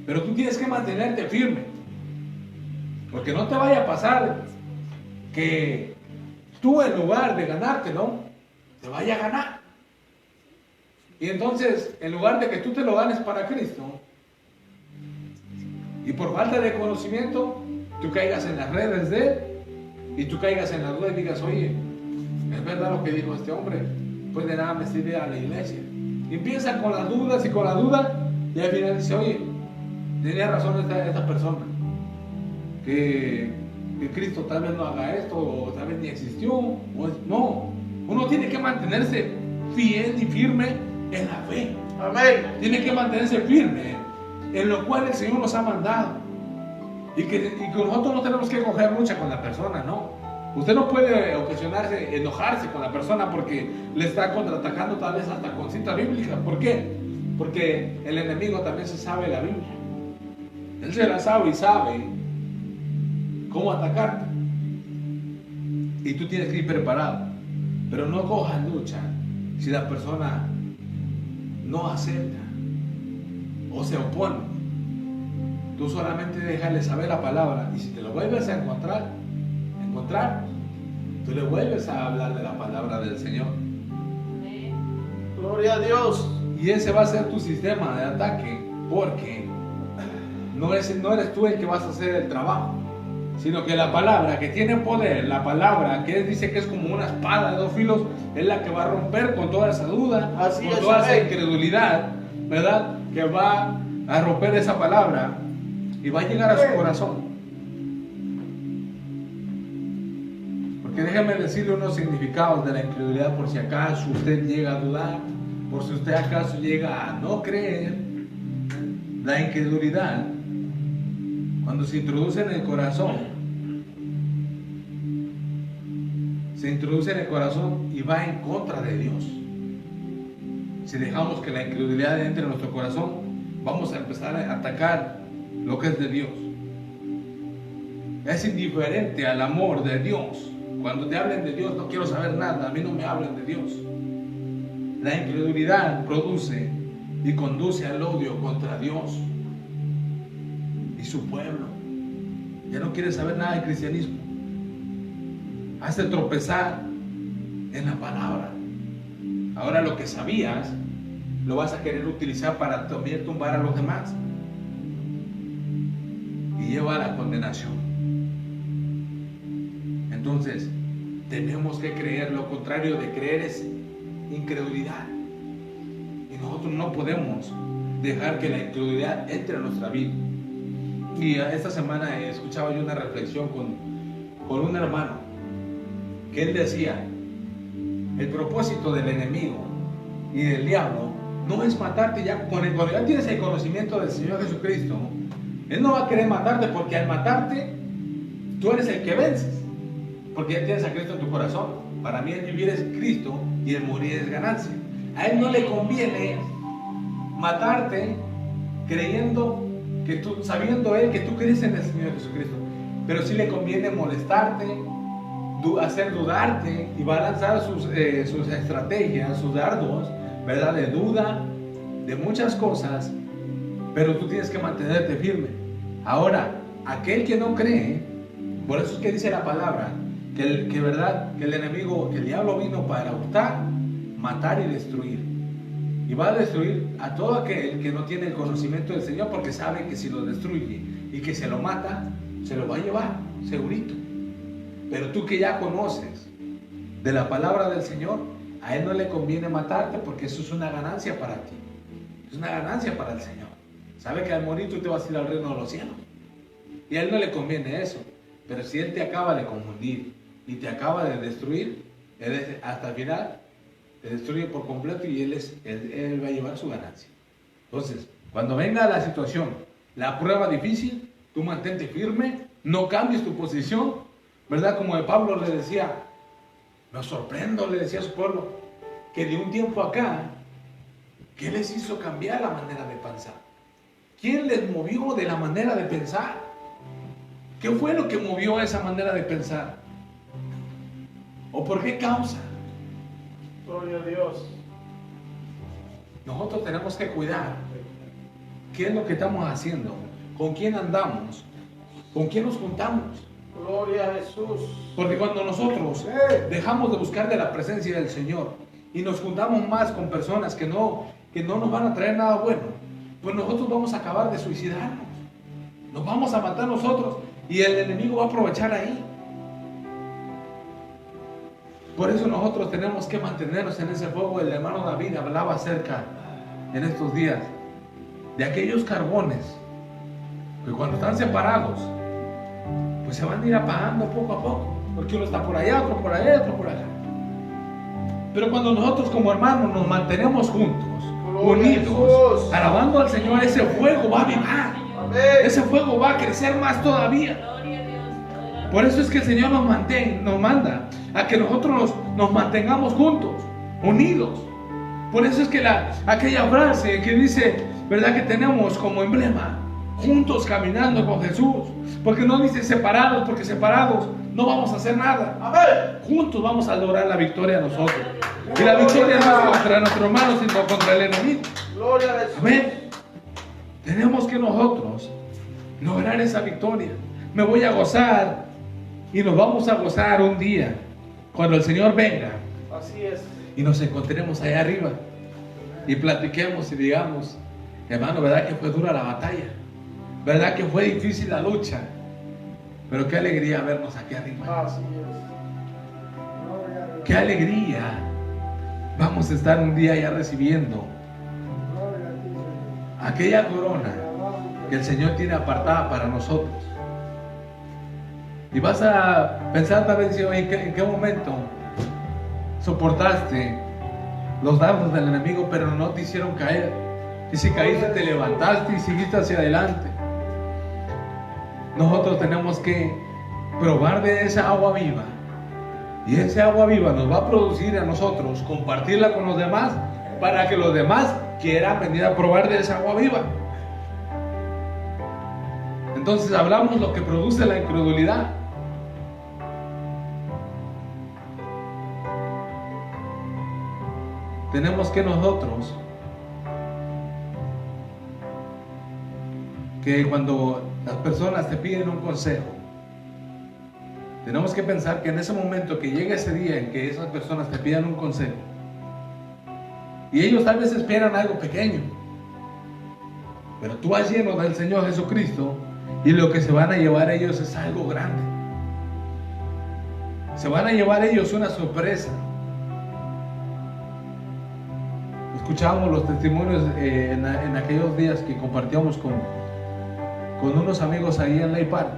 Pero tú tienes que mantenerte firme, porque no te vaya a pasar que tú, en lugar de ganártelo, te vaya a ganar. Y entonces, en lugar de que tú te lo ganes para Cristo, y por falta de conocimiento, tú caigas en las redes de él, y tú caigas en la duda y digas, oye, ¿es verdad lo que dijo este hombre? Pues de nada me sirve a la iglesia. Y empieza con las dudas y con la duda, y al final dice, oye, tenía razón esta persona, que Cristo tal vez no haga esto, o tal vez ni existió. No, uno tiene que mantenerse fiel y firme en la fe. Amén. Tiene que mantenerse firme en lo cual el Señor nos ha mandado. Y que nosotros no tenemos que coger lucha con la persona, no. Usted no puede enojarse con la persona porque le está contraatacando, tal vez hasta con cita bíblica. ¿Por qué? Porque el enemigo también se sabe la Biblia. Él se la sabe y sabe cómo atacarte. Y tú tienes que ir preparado. Pero no cojas lucha si la persona no acepta o se opone. Tú solamente déjale saber la palabra, y si te lo vuelves a encontrar, tú le vuelves a hablar de la palabra del Señor. Gloria a Dios. Y ese va a ser tu sistema de ataque, porque no eres tú el que vas a hacer el trabajo, sino que la palabra que tiene poder, la palabra que él dice que es como una espada de dos filos, es la que va a romper con toda esa duda, Así con es, toda esa amén. incredulidad, ¿verdad?, que va a romper esa palabra y va a llegar a su corazón. Porque déjeme decirle unos significados de la incredulidad, por si acaso usted llega a dudar, por si usted acaso llega a no creer. La incredulidad, cuando se introduce en el corazón, y va en contra de Dios. Si dejamos que la incredulidad entre en nuestro corazón, vamos a empezar a atacar lo que es de Dios. Es indiferente al amor de Dios. Cuando te hablen de Dios, no quiero saber nada, a mí no me hablen de Dios. La incredulidad produce y conduce al odio contra Dios y su pueblo. Ya no quiere saber nada del cristianismo. Hace tropezar en la palabra. Ahora lo que sabías lo vas a querer utilizar para también tumbar a los demás y llevar a condenación. Entonces tenemos que creer. Lo contrario de creer es incredulidad. Y nosotros no podemos dejar que la incredulidad entre a nuestra vida. Y esta semana escuchaba yo una reflexión con un hermano, que él decía, el propósito del enemigo y del diablo no es matarte ya, cuando ya tienes el conocimiento del Señor Jesucristo, Él no va a querer matarte, porque al matarte, tú eres el que vences, porque ya tienes a Cristo en tu corazón. Para mí el vivir es Cristo y el morir es ganancia. A Él no le conviene matarte creyendo que tú, sabiendo Él que tú crees en el Señor Jesucristo, pero sí le conviene molestarte, hacer dudarte, y va a lanzar sus estrategias, sus dardos, ¿verdad? De duda, de muchas cosas, pero tú tienes que mantenerte firme. Ahora, aquel que no cree, por eso es que dice la palabra, ¿verdad? Que el enemigo, que el diablo vino para hurtar, matar y destruir. Y va a destruir a todo aquel que no tiene el conocimiento del Señor, porque sabe que si lo destruye y que se lo mata, se lo va a llevar, segurito. Pero tú que ya conoces de la palabra del Señor, a Él no le conviene matarte, porque eso es una ganancia para ti. Es una ganancia para el Señor. Sabe que al morir tú te vas a ir al reino de los cielos. Y a Él no le conviene eso. Pero si Él te acaba de confundir y te acaba de destruir, hasta el final te destruye por completo, y Él va a llevar su ganancia. Entonces, cuando venga la situación, la prueba difícil, tú mantente firme, no cambies tu posición, ¿verdad? Como de Pablo le decía, me sorprendo, le decía a su pueblo, que de un tiempo acá, ¿qué les hizo cambiar la manera de pensar? ¿Quién les movió de la manera de pensar? ¿Qué fue lo que movió esa manera de pensar? ¿O por qué causa? Gloria a Dios. Nosotros tenemos que cuidar qué es lo que estamos haciendo, con quién andamos, con quién nos juntamos. Gloria a Jesús. Porque cuando nosotros dejamos de buscar de la presencia del Señor y nos juntamos más con personas que no nos van a traer nada bueno, pues nosotros vamos a acabar de suicidarnos. Nos vamos a matar nosotros, y el enemigo va a aprovechar ahí. Por eso nosotros tenemos que mantenernos en ese fuego. El hermano David hablaba acerca en estos días de aquellos carbones que cuando están separados, pues se van a ir apagando poco a poco, porque uno está por allá, otro por allá, otro por allá. Pero cuando nosotros como hermanos nos mantenemos juntos, unidos, alabando al Señor, ese fuego va a avivar. Ese fuego va a crecer más todavía. Por eso es que el Señor nos manda a que nosotros nos mantengamos juntos, unidos. Por eso es que aquella frase que dice, ¿verdad? Que tenemos como emblema, juntos caminando con Jesús. Porque no dice separados, porque separados no vamos a hacer nada. Juntos vamos a lograr la victoria nosotros. Y la victoria no es contra nuestros hermanos, sino contra el enemigo. Gloria a Jesús. Amén. Tenemos que nosotros lograr esa victoria. Me voy a gozar, y nos vamos a gozar un día cuando el Señor venga. Así es. Y nos encontremos allá arriba y platiquemos y digamos, hermano, ¿verdad que fue dura la batalla? ¿Verdad que fue difícil la lucha? Pero qué alegría vernos aquí arriba. Así es. Qué alegría. Vamos a estar un día ya recibiendo aquella corona que el Señor tiene apartada para nosotros. Y vas a pensar tal vez en qué momento soportaste los dardos del enemigo, pero no te hicieron caer. Y si caíste, te levantaste y seguiste hacia adelante. Nosotros tenemos que probar de esa agua viva. Y esa agua viva nos va a producir a nosotros compartirla con los demás, para que los demás quieran venir a probar de esa agua viva. Entonces hablamos lo que produce la incredulidad. Tenemos que nosotros, que cuando las personas te piden un consejo, tenemos que pensar que en ese momento que llega ese día en que esas personas te pidan un consejo, y ellos tal vez esperan algo pequeño, pero tú vas lleno del Señor Jesucristo, y lo que se van a llevar ellos es algo grande. Se van a llevar ellos una sorpresa. escuchábamos los testimonios en aquellos días que compartíamos con unos amigos ahí en Lake Park.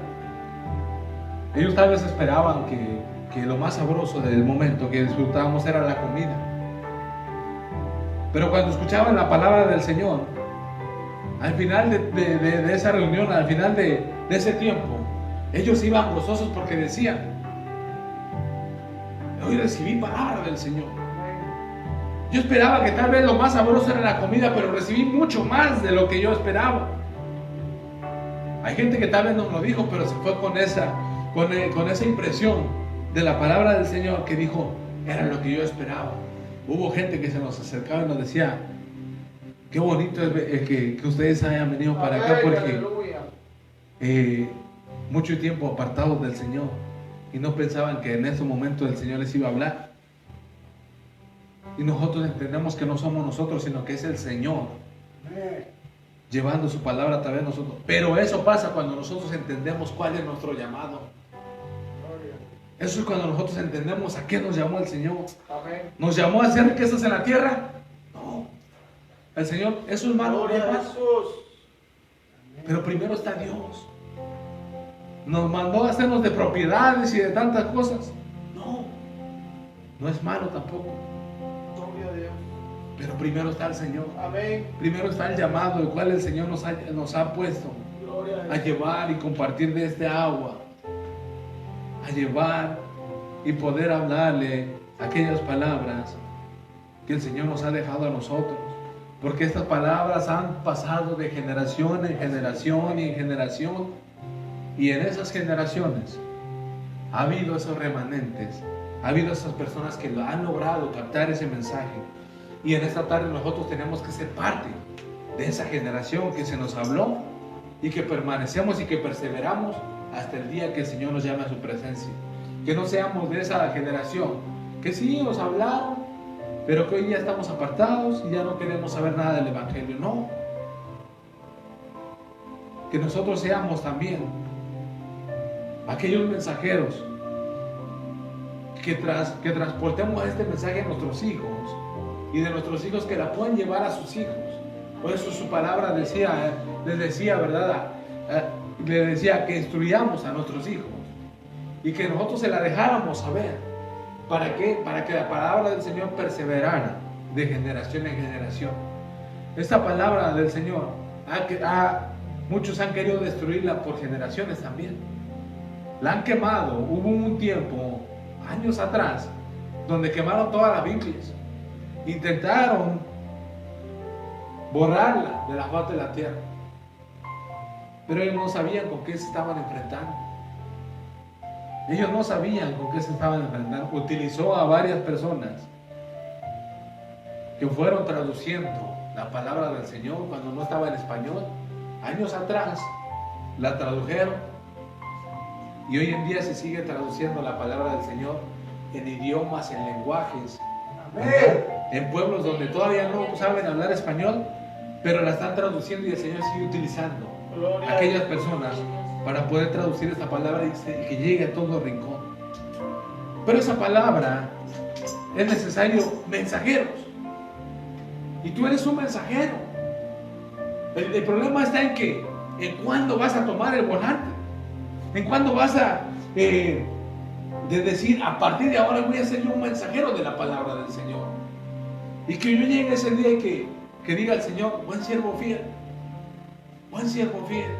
Ellos tal vez esperaban que lo más sabroso del momento que disfrutábamos era la comida. Pero cuando escuchaban la palabra del Señor, al final de esa reunión, al final de ese tiempo, ellos iban gozosos porque decían: hoy recibí palabra del Señor. Yo esperaba que tal vez lo más sabroso era la comida, pero recibí mucho más de lo que yo esperaba. Hay gente que tal vez no lo dijo, pero se fue con esa impresión de la palabra del Señor, que dijo: era lo que yo esperaba. Hubo gente que se nos acercaba y nos decía: qué bonito es que ustedes hayan venido para acá, porque mucho tiempo apartados del Señor y no pensaban que en ese momento el Señor les iba a hablar. Y nosotros entendemos que no somos nosotros, sino que es el Señor llevando su palabra a través de nosotros. Pero eso pasa cuando nosotros entendemos cuál es nuestro llamado. Eso es cuando nosotros entendemos a qué nos llamó el Señor. ¿Nos llamó a hacer riquezas en la tierra? No. El Señor, eso es malo. Gloria a Jesús. Pero primero está Dios. Nos mandó a hacernos de propiedades y de tantas cosas. No. No es malo tampoco. Gloria a Dios. Pero primero está el Señor. Amén. Primero está el llamado, el cual el Señor nos ha puesto a llevar y compartir de este agua. A llevar y poder hablarle aquellas palabras que el Señor nos ha dejado a nosotros. Porque estas palabras han pasado de generación en generación y en generación. Y en esas generaciones ha habido esos remanentes, ha habido esas personas que lo han logrado captar ese mensaje. Y en esta tarde nosotros tenemos que ser parte de esa generación que se nos habló y que permanecemos y que perseveramos hasta el día que el Señor nos llame a su presencia. Que no seamos de esa generación que sí nos hablaron, pero que hoy ya estamos apartados y ya no queremos saber nada del Evangelio. No. Que nosotros seamos también aquellos mensajeros que transportemos este mensaje a nuestros hijos, y de nuestros hijos que la puedan llevar a sus hijos. Por eso su palabra les decía, ¿verdad? Le decía que instruyamos a nuestros hijos y que nosotros se la dejáramos saber. ¿Para qué? Para que la palabra del Señor perseverara de generación en generación. Esta palabra del Señor, muchos han querido destruirla por generaciones también. La han quemado. Hubo un tiempo, años atrás, donde quemaron todas las Biblias. Intentaron borrarla de la faz de la tierra. Pero ellos no sabían con qué se estaban enfrentando. Ellos no sabían con qué se estaban enfrentando. Utilizó a varias personas que fueron traduciendo la palabra del Señor cuando no estaba en español. Años atrás la tradujeron y hoy en día se sigue traduciendo la palabra del Señor en idiomas, en lenguajes, en pueblos donde todavía no saben hablar español, pero la están traduciendo y el Señor sigue utilizando a aquellas personas para poder traducir esta palabra y que llegue a todo rincón. Pero esa palabra es necesario mensajeros, y tú eres un mensajero. El problema está en cuándo vas a tomar el volante, en cuándo vas a de decir: a partir de ahora voy a ser yo un mensajero de la palabra del Señor. Y que yo llegue ese día y que diga el Señor: buen siervo fiel, buen siervo fiel,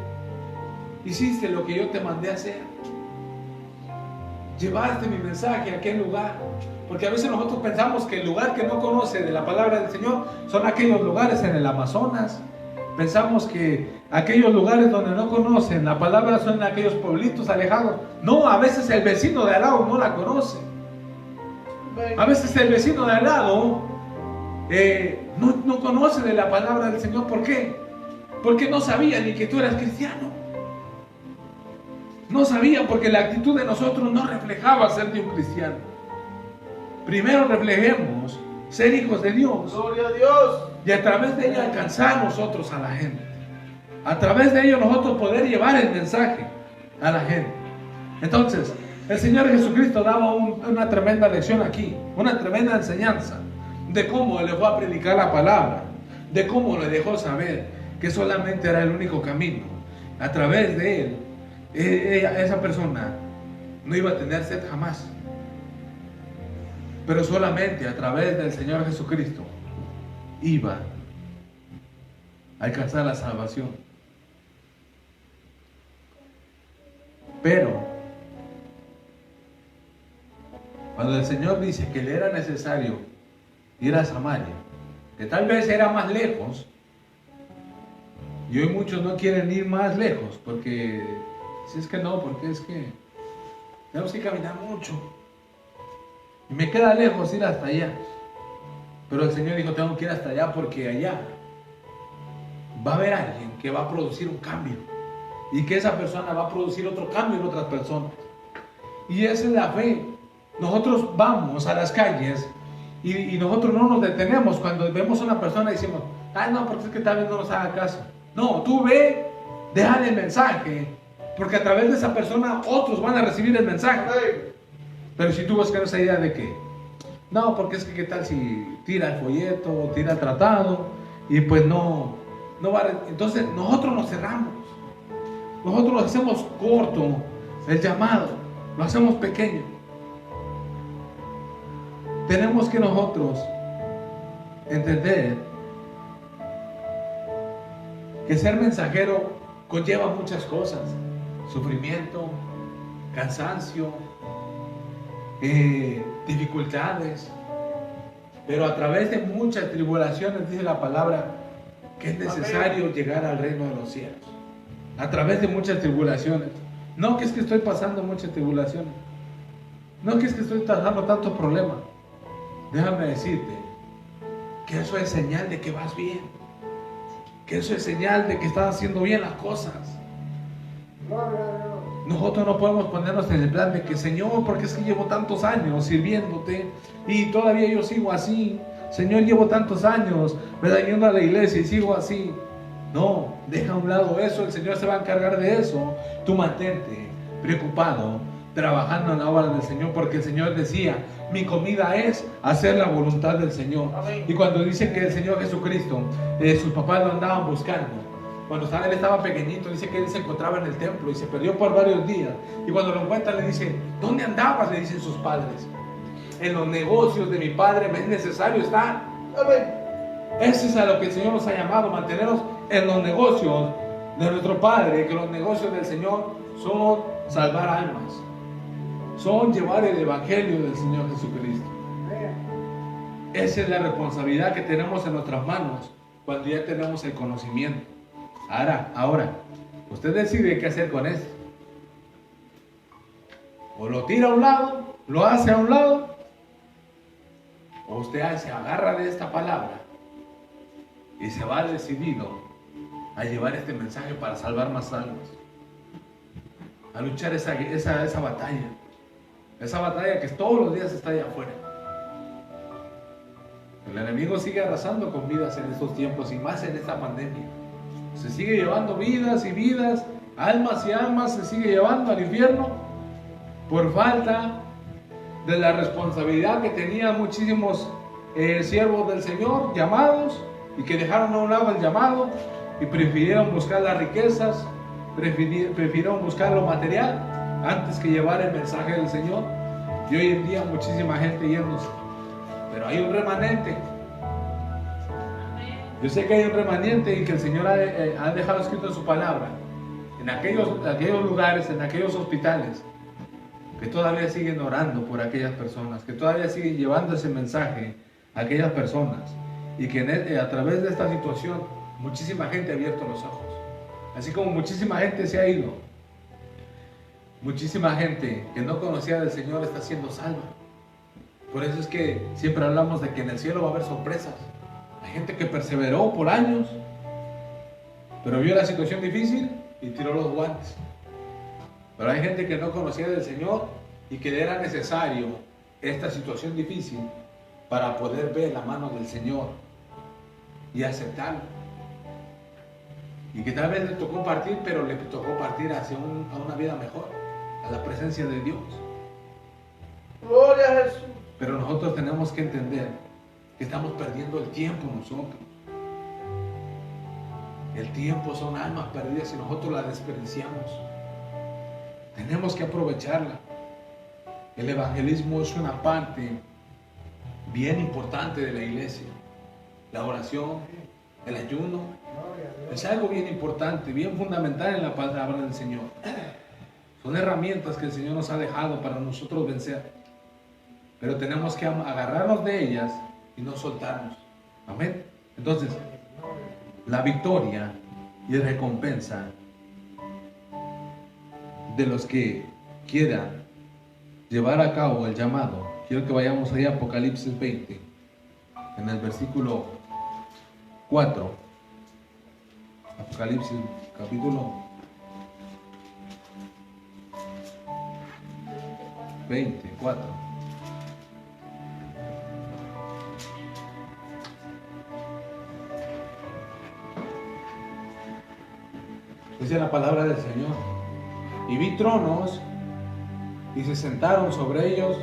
hiciste lo que yo te mandé a hacer, llevaste mi mensaje a aquel lugar. Porque a veces nosotros pensamos que el lugar que no conoce de la palabra del Señor son aquellos lugares en el Amazonas. Pensamos que aquellos lugares donde no conocen la palabra son aquellos pueblitos alejados. No, a veces el vecino de al lado no la conoce. A veces el vecino de al lado no conoce de la palabra del Señor. ¿Por qué? Porque no sabía ni que tú eras cristiano. No sabía, porque la actitud de nosotros no reflejaba ser de un cristiano. Primero reflejemos ser hijos de Dios. Gloria a Dios. Y a través de ello alcanzar nosotros a la gente. A través de ello nosotros poder llevar el mensaje a la gente. Entonces, el Señor Jesucristo daba una tremenda lección aquí, una tremenda enseñanza de cómo le fue a predicar la palabra, de cómo le dejó saber que solamente era el único camino. A través de él, esa persona no iba a tener sed jamás, pero solamente a través del Señor Jesucristo iba a alcanzar la salvación. Pero cuando el Señor dice que le era necesario ir a Samaria, que tal vez era más lejos, y hoy muchos no quieren ir más lejos, porque si es que no, porque es que tenemos que caminar mucho, y me queda lejos ir hasta allá. Pero el Señor dijo, tengo que ir hasta allá porque allá va a haber alguien que va a producir un cambio, y que esa persona va a producir otro cambio en otras personas. Y esa es la fe. Nosotros vamos a las calles y nosotros no nos detenemos cuando vemos a una persona y decimos, ay no, porque es que tal vez no nos haga caso. No, tú ve, déjale el mensaje, porque a través de esa persona otros van a recibir el mensaje. Pero si tú buscas esa idea de que, no, porque es que qué tal si tira el folleto o tira el tratado y pues no va a... Entonces nosotros nos cerramos, nosotros hacemos corto el llamado, lo hacemos pequeño. Tenemos que nosotros entender que ser mensajero conlleva muchas cosas: sufrimiento, cansancio, dificultades, pero a través de muchas tribulaciones dice la palabra que es necesario llegar al reino de los cielos. A través de muchas tribulaciones. No que es que estoy pasando muchas tribulaciones, no que es que estoy pasando tantos problemas. Déjame decirte que eso es señal de que vas bien, que eso es señal de que estás haciendo bien las cosas. Nosotros no podemos ponernos en el plan de que, Señor, porque es que llevo tantos años sirviéndote y todavía yo sigo así. Señor, llevo tantos años yendo a la iglesia y sigo así. No, deja a un lado eso, el Señor se va a encargar de eso. Tú mantente preocupado, trabajando en la obra del Señor, porque el Señor decía, mi comida es hacer la voluntad del Señor. Amén. Y cuando dice que el Señor Jesucristo, sus papás lo andaban buscando, cuando él estaba pequeñito, dice que él se encontraba en el templo y se perdió por varios días, y cuando lo encuentran le dice, ¿dónde andabas?, le dicen sus padres. En los negocios de mi padre me es necesario estar. Amén. Eso es a lo que el Señor nos ha llamado, mantenernos en los negocios de nuestro Padre, que los negocios del Señor son salvar almas, son llevar el Evangelio del Señor Jesucristo. Esa es la responsabilidad que tenemos en nuestras manos cuando ya tenemos el conocimiento. Ahora, usted decide qué hacer con eso. O lo tira a un lado, lo hace a un lado, o usted se agarra de esta palabra y se va decidido a llevar este mensaje para salvar más almas, a luchar esa batalla. Esa batalla que todos los días está allá afuera. El enemigo sigue arrasando con vidas en estos tiempos y más en esta pandemia. Se sigue llevando vidas y vidas, almas y almas se sigue llevando al infierno por falta de la responsabilidad que tenían muchísimos siervos del Señor, llamados, y que dejaron a un lado el llamado y prefirieron buscar las riquezas, prefirieron buscar lo material antes que llevar el mensaje del Señor. Y hoy en día muchísima gente yéndose, pero hay un remanente. Yo sé que hay un remanente y que el Señor ha dejado escrito en su palabra, en aquellos lugares, en aquellos hospitales, que todavía siguen orando por aquellas personas, que todavía siguen llevando ese mensaje a aquellas personas, y que a través de esta situación muchísima gente ha abierto los ojos, así como muchísima gente se ha ido. Muchísima gente que no conocía del Señor está siendo salva. Por eso es que siempre hablamos de que en el cielo va a haber sorpresas. Hay gente que perseveró por años, pero vio la situación difícil y tiró los guantes. Pero hay gente que no conocía del Señor y que era necesario esta situación difícil para poder ver la mano del Señor y aceptarlo. Y que tal vez le tocó partir, pero le tocó partir hacia a una vida mejor, a la presencia de Dios. Gloria a Jesús. Pero nosotros tenemos que entender que estamos perdiendo el tiempo nosotros. El tiempo son almas perdidas y nosotros las desperdiciamos. Tenemos que aprovecharla. El evangelismo es una parte bien importante de la iglesia. La oración, el ayuno, es algo bien importante, bien fundamental en la palabra del Señor. Son herramientas que el Señor nos ha dejado para nosotros vencer. Pero tenemos que agarrarnos de ellas y no soltarnos. Amén. Entonces, la victoria y recompensa de los que quieran llevar a cabo el llamado. Quiero que vayamos ahí a Apocalipsis 20, en el versículo 4. Apocalipsis capítulo 24. Dice la palabra del Señor: y vi tronos, y se sentaron sobre ellos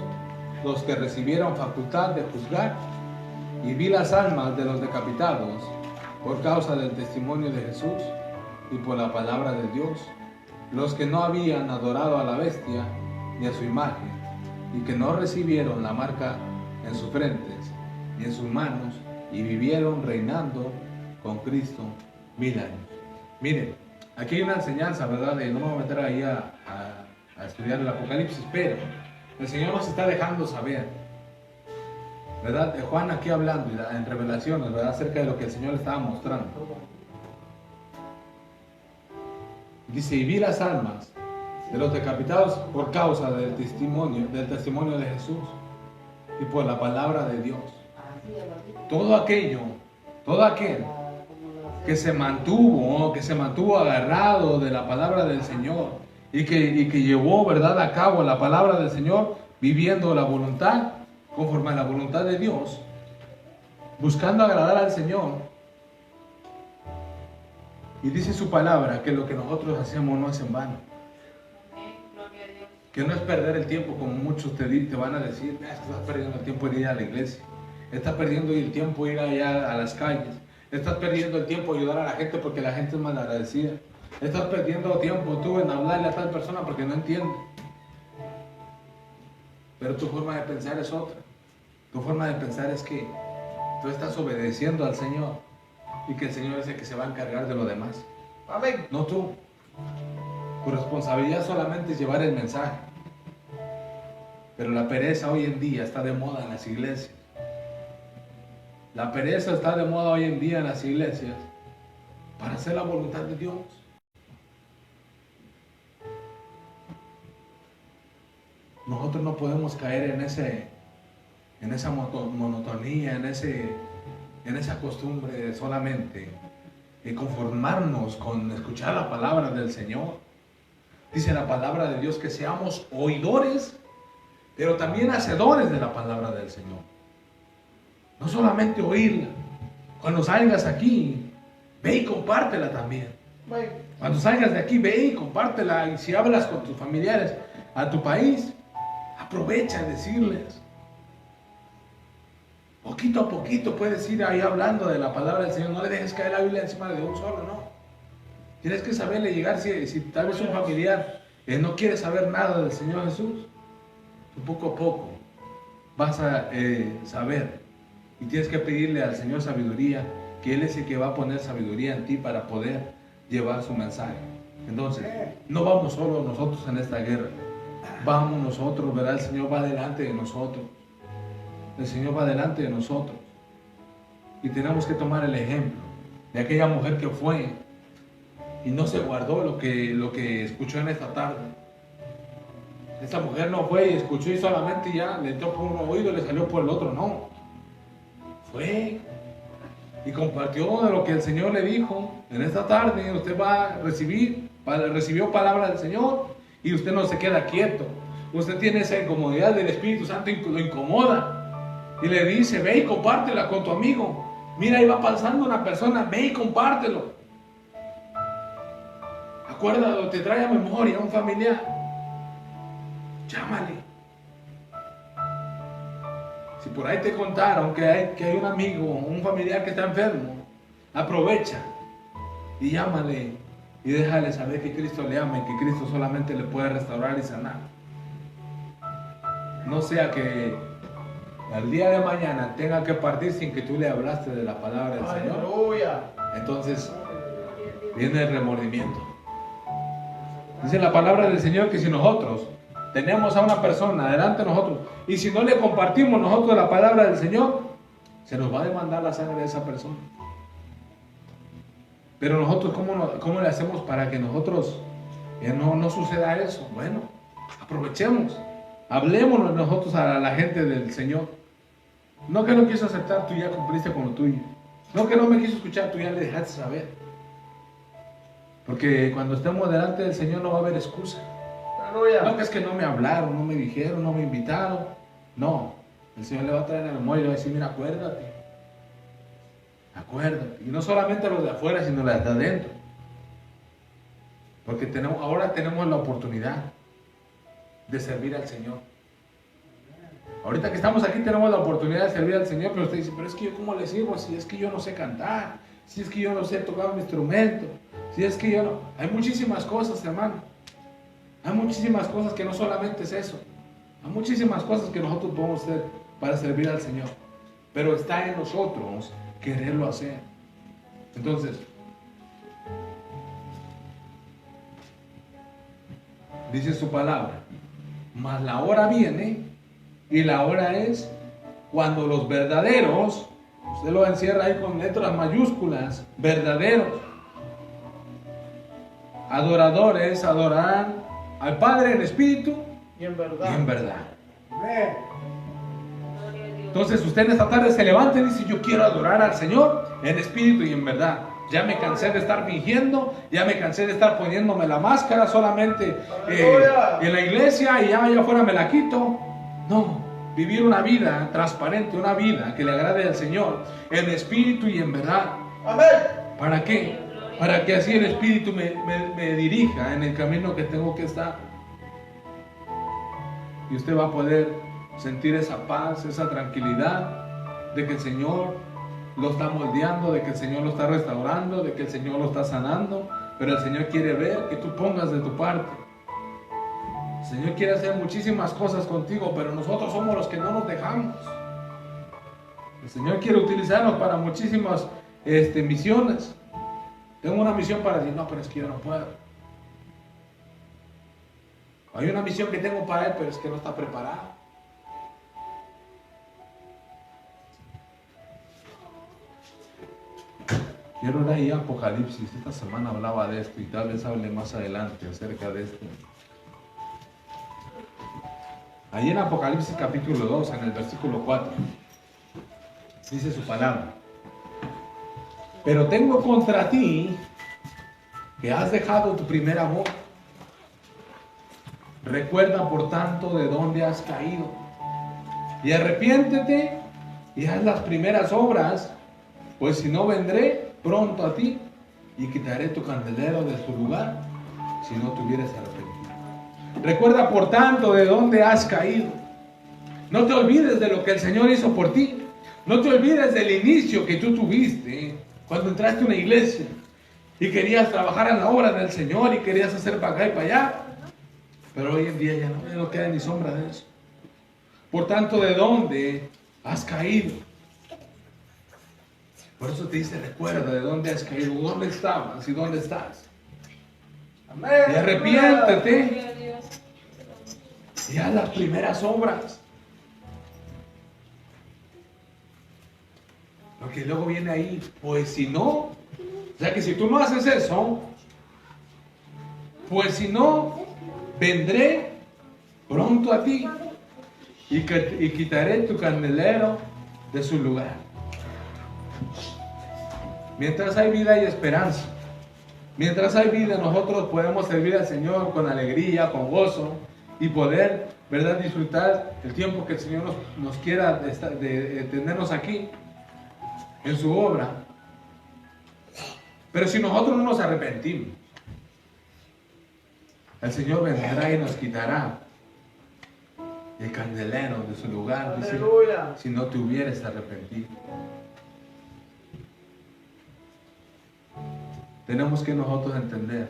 los que recibieron facultad de juzgar, y vi las almas de los decapitados por causa del testimonio de Jesús y por la palabra de Dios, los que no habían adorado a la bestia ni a su imagen, y que no recibieron la marca en sus frentes ni en sus manos, y vivieron reinando con Cristo 1000 años. Miren, aquí hay una enseñanza, ¿verdad? No me voy a meter ahí a estudiar el Apocalipsis, pero el Señor nos está dejando saber, ¿verdad? Juan aquí hablando en revelaciones, ¿verdad? Acerca de lo que el Señor le estaba mostrando. Dice: y vi las almas de los decapitados por causa del testimonio de Jesús y por la palabra de Dios. Todo aquel que se mantuvo agarrado de la palabra del Señor y que llevó, ¿verdad?, a cabo la palabra del Señor, viviendo la voluntad, conforme a la voluntad de Dios, buscando agradar al Señor. Y dice su palabra que lo que nosotros hacemos no es en vano, que no es perder el tiempo, como muchos te van a decir: estás perdiendo el tiempo de ir a la iglesia, estás perdiendo el tiempo de ir allá a las calles, estás perdiendo el tiempo de ayudar a la gente porque la gente es malagradecida, estás perdiendo tiempo tú en hablarle a tal persona porque no entiende. Pero tu forma de pensar es otra. Tu forma de pensar es que tú estás obedeciendo al Señor y que el Señor es el que se va a encargar de lo demás. Amén. No tú. Tu responsabilidad solamente es llevar el mensaje. Pero la pereza hoy en día está de moda en las iglesias. La pereza está de moda hoy en día en las iglesias para hacer la voluntad de Dios. Nosotros no podemos caer en esa monotonía, en esa costumbre de solamente conformarnos con escuchar la palabra del Señor. Dice la palabra de Dios que seamos oidores, pero también hacedores de la palabra del Señor. No solamente oírla. Cuando salgas aquí, ve y compártela también. Cuando salgas de aquí, ve y compártela. Y si hablas con tus familiares a tu país, aprovecha de decirles. Poquito a poquito puedes ir ahí hablando de la palabra del Señor. No le dejes caer la Biblia encima de un solo, no. Tienes que saberle llegar si tal vez un familiar no quiere saber nada del Señor Jesús. Poco a poco vas a saber. Y tienes que pedirle al Señor sabiduría, que Él es el que va a poner sabiduría en ti para poder llevar su mensaje. Entonces, no vamos solo nosotros en esta guerra. Vamos nosotros, ¿verdad? El Señor va delante de nosotros. El Señor va delante de nosotros. Y tenemos que tomar el ejemplo de aquella mujer que fue y no se guardó lo que escuchó en esta tarde. Esta mujer no fue y escuchó y solamente ya le entró por un oído y le salió por el otro, no. Fue y compartió de lo que el Señor le dijo. En esta tarde usted recibió palabra del Señor y usted no se queda quieto. Usted tiene esa incomodidad del Espíritu Santo, lo incomoda y le dice: ve y compártela con tu amigo. Mira, ahí va pasando una persona, ve y compártelo. Acuérdalo, te trae a memoria un familiar. Llámale. Si por ahí te contaron que hay un amigo, un familiar que está enfermo, aprovecha y llámale y déjale saber que Cristo le ama y que Cristo solamente le puede restaurar y sanar. No sea que al día de mañana tenga que partir sin que tú le hablaste de la palabra del Señor. Aleluya. Entonces viene el remordimiento. Dice la palabra del Señor que si nosotros tenemos a una persona delante de nosotros y si no le compartimos nosotros la palabra del Señor, se nos va a demandar la sangre de esa persona. Pero nosotros, ¿cómo le hacemos para que nosotros no suceda eso? Bueno, aprovechemos, hablémonos nosotros a la gente del Señor. No que no quiso aceptar, tú ya cumpliste con lo tuyo. No que no me quiso escuchar, tú ya le dejaste saber. Porque cuando estemos delante del Señor no va a haber excusa. Aleluya. No que es que no me hablaron, no me dijeron, no me invitaron. No, el Señor le va a traer la memoria y le va a decir, mira, acuérdate. Acuérdate. Y no solamente los de afuera, sino los de adentro. Porque ahora tenemos la oportunidad de servir al Señor. Ahorita que estamos aquí tenemos la oportunidad de servir al Señor, pero usted dice, pero es que yo ¿cómo le sirvo? Si es que yo no sé cantar, si es que yo no sé tocar un instrumento, si es que yo no... Hay muchísimas cosas, hermano. Hay muchísimas cosas que no solamente es eso. Hay muchísimas cosas que nosotros podemos hacer para servir al Señor. Pero está en nosotros quererlo hacer. Entonces, dice su palabra, mas la hora viene y la hora es cuando los verdaderos, usted lo encierra ahí con letras mayúsculas, verdaderos adoradores adorarán al Padre en espíritu Y en verdad. y en verdad. Entonces usted en esta tarde se levanta y dice, yo quiero adorar al Señor en espíritu y en verdad. Ya me cansé de estar fingiendo, ya me cansé de estar poniéndome la máscara solamente en la iglesia y ya allá afuera me la quito. No, vivir una vida transparente, una vida que le agrade al Señor en espíritu y en verdad. Amén. ¿Para qué? Para que así el espíritu me dirija en el camino que tengo que estar. Y usted va a poder sentir esa paz, esa tranquilidad de que el Señor lo está moldeando, de que el Señor lo está restaurando, de que el Señor lo está sanando, pero el Señor quiere ver que tú pongas de tu parte. El Señor quiere hacer muchísimas cosas contigo, pero nosotros somos los que no nos dejamos. El Señor quiere utilizarnos para muchísimas misiones. Tengo una misión para decir, no, pero es que yo no puedo. Hay una misión que tengo para Él, pero es que no está preparado. Quiero ir ahí a Apocalipsis. Esta semana hablaba de esto y tal vez hable más adelante acerca de esto. Ahí en Apocalipsis capítulo 2, en el versículo 4, dice su palabra. Pero tengo contra ti que has dejado tu primer amor. Recuerda por tanto de dónde has caído. Y arrepiéntete y haz las primeras obras, pues si no vendré pronto a ti y quitaré tu candelero de su lugar si no te hubieras arrepentido. Recuerda por tanto de dónde has caído. No te olvides de lo que el Señor hizo por ti. No te olvides del inicio que tú tuviste cuando entraste a una iglesia y querías trabajar en la obra del Señor y querías hacer para acá y para allá. Pero hoy en día ya no queda ni sombra de eso. Por tanto, ¿de dónde has caído? Por eso te dice, recuerda de dónde has caído, dónde estabas y dónde estás. Amén. Y arrepiéntete y haz las primeras obras. Porque luego viene ahí, pues si no, o sea que si tú no haces eso, pues si no, vendré pronto a ti y quitaré tu candelero de su lugar. Mientras hay vida hay esperanza. Mientras hay vida nosotros podemos servir al Señor con alegría, con gozo y poder, ¿verdad?, disfrutar el tiempo que el Señor nos quiera de tenernos aquí en su obra. Pero si nosotros no nos arrepentimos, el Señor vendrá y nos quitará el candelero de su lugar, dice, Aleluya. si no te hubieras arrepentido. Tenemos que nosotros entender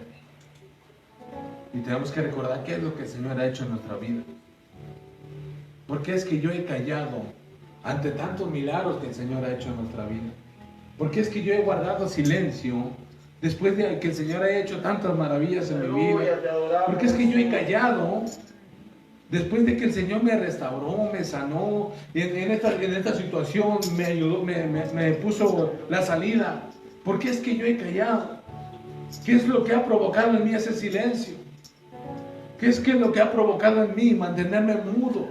y tenemos que recordar qué es lo que el Señor ha hecho en nuestra vida. ¿Por qué es que yo he callado ante tantos milagros que el Señor ha hecho en nuestra vida? ¿Por qué es que yo he guardado silencio después de que el Señor haya hecho tantas maravillas en mi vida? ¿Por qué es que yo he callado después de que el Señor me restauró, me sanó, en esta situación me ayudó, me puso la salida? ¿Por qué es que yo he callado? ¿Qué es lo que ha provocado en mí ese silencio? ¿Qué es lo que ha provocado en mí mantenerme mudo?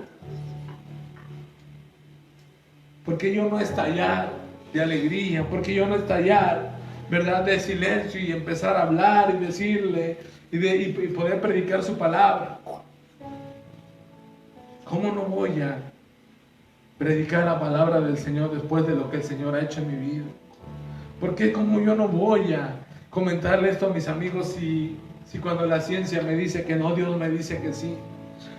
Porque yo no estallar de alegría, porque yo no estallar, ¿verdad?, de silencio y empezar a hablar y decirle y poder predicar su palabra. ¿Cómo no voy a predicar la palabra del Señor después de lo que el Señor ha hecho en mi vida? ¿Por qué como yo no voy a comentarle esto a mis amigos si cuando la ciencia me dice que no, Dios me dice que sí?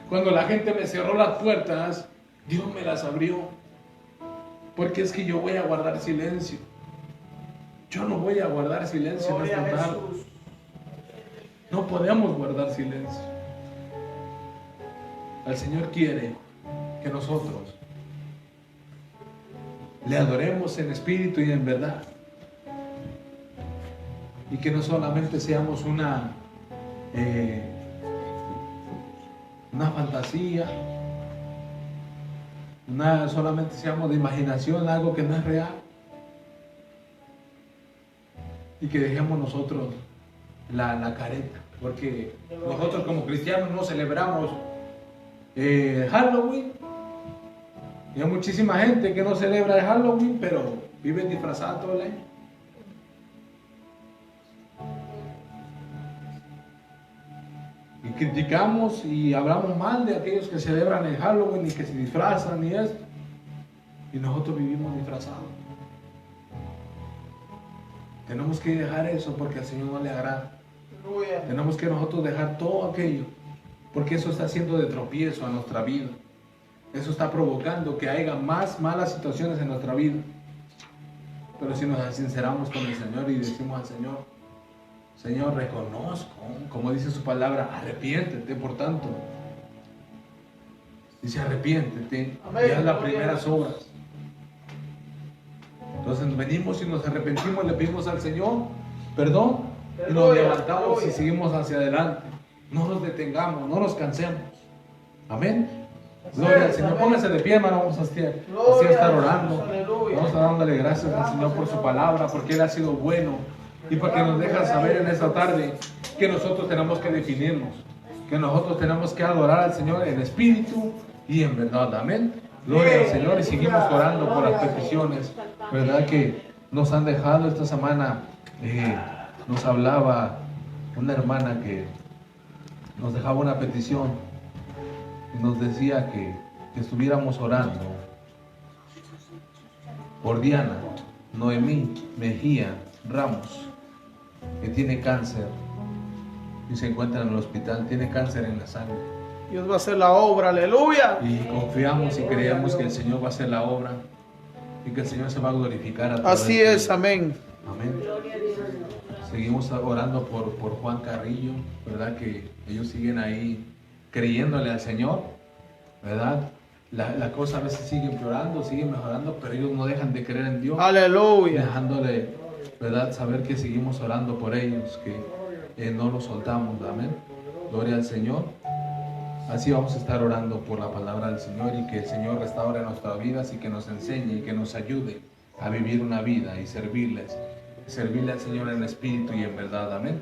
Cuando la gente me cerró las puertas, Dios me las abrió. Porque es que yo voy a guardar silencio. Yo no voy a guardar silencio en esta tarde. No podemos guardar silencio. El Señor quiere que nosotros le adoremos en espíritu y en verdad. Y que no solamente seamos una fantasía, solamente seamos de imaginación, algo que no es real. Y que dejemos nosotros la careta, porque nosotros como cristianos no celebramos Halloween. Y hay muchísima gente que no celebra el Halloween, pero viven disfrazados todo el año. Y criticamos y hablamos mal de aquellos que celebran el Halloween y que se disfrazan y esto. Y nosotros vivimos disfrazados. Tenemos que dejar eso porque al Señor no le agrada. Tenemos que nosotros dejar todo aquello, porque eso está haciendo de tropiezo a nuestra vida. Eso está provocando que haya más malas situaciones en nuestra vida. Pero si nos sinceramos con el Señor y decimos al Señor, Señor, reconozco, como dice su palabra, arrepiéntete, por tanto. Dice, arrepiéntete y haz las primeras obras. Entonces venimos y nos arrepentimos, le pedimos al Señor perdón y nos levantamos y seguimos hacia adelante. No nos detengamos, no nos cansemos. Amén. Gloria al Señor. Póngase de pie, hermano. Vamos a estar orando. Vamos a estar dándole gracias al Señor por su palabra, porque Él ha sido bueno y porque nos deja saber en esta tarde que nosotros tenemos que definirnos, que nosotros tenemos que adorar al Señor en espíritu y en verdad. Amén. Gloria al Señor, y seguimos orando por las peticiones, ¿verdad?, que nos han dejado esta semana. Nos hablaba una hermana que nos dejaba una petición y nos decía que estuviéramos orando por Diana Noemí Mejía Ramos, que tiene cáncer y se encuentra en el hospital, tiene cáncer en la sangre. Dios va a hacer la obra, aleluya. Y confiamos y creemos que el Señor va a hacer la obra y que el Señor se va a glorificar a través Así de es, ella. amén. Amén. Seguimos orando por Juan Carrillo, ¿verdad? Que ellos siguen ahí creyéndole al Señor, ¿verdad? La cosa a veces sigue empeorando, sigue mejorando, pero ellos no dejan de creer en Dios. Aleluya. Dejándole, ¿verdad?, saber que seguimos orando por ellos, que no los soltamos. Amén. Gloria al Señor. Así vamos a estar orando por la palabra del Señor y que el Señor restaure nuestras vidas y que nos enseñe y que nos ayude a vivir una vida y servirle al Señor en espíritu y en verdad. Amén.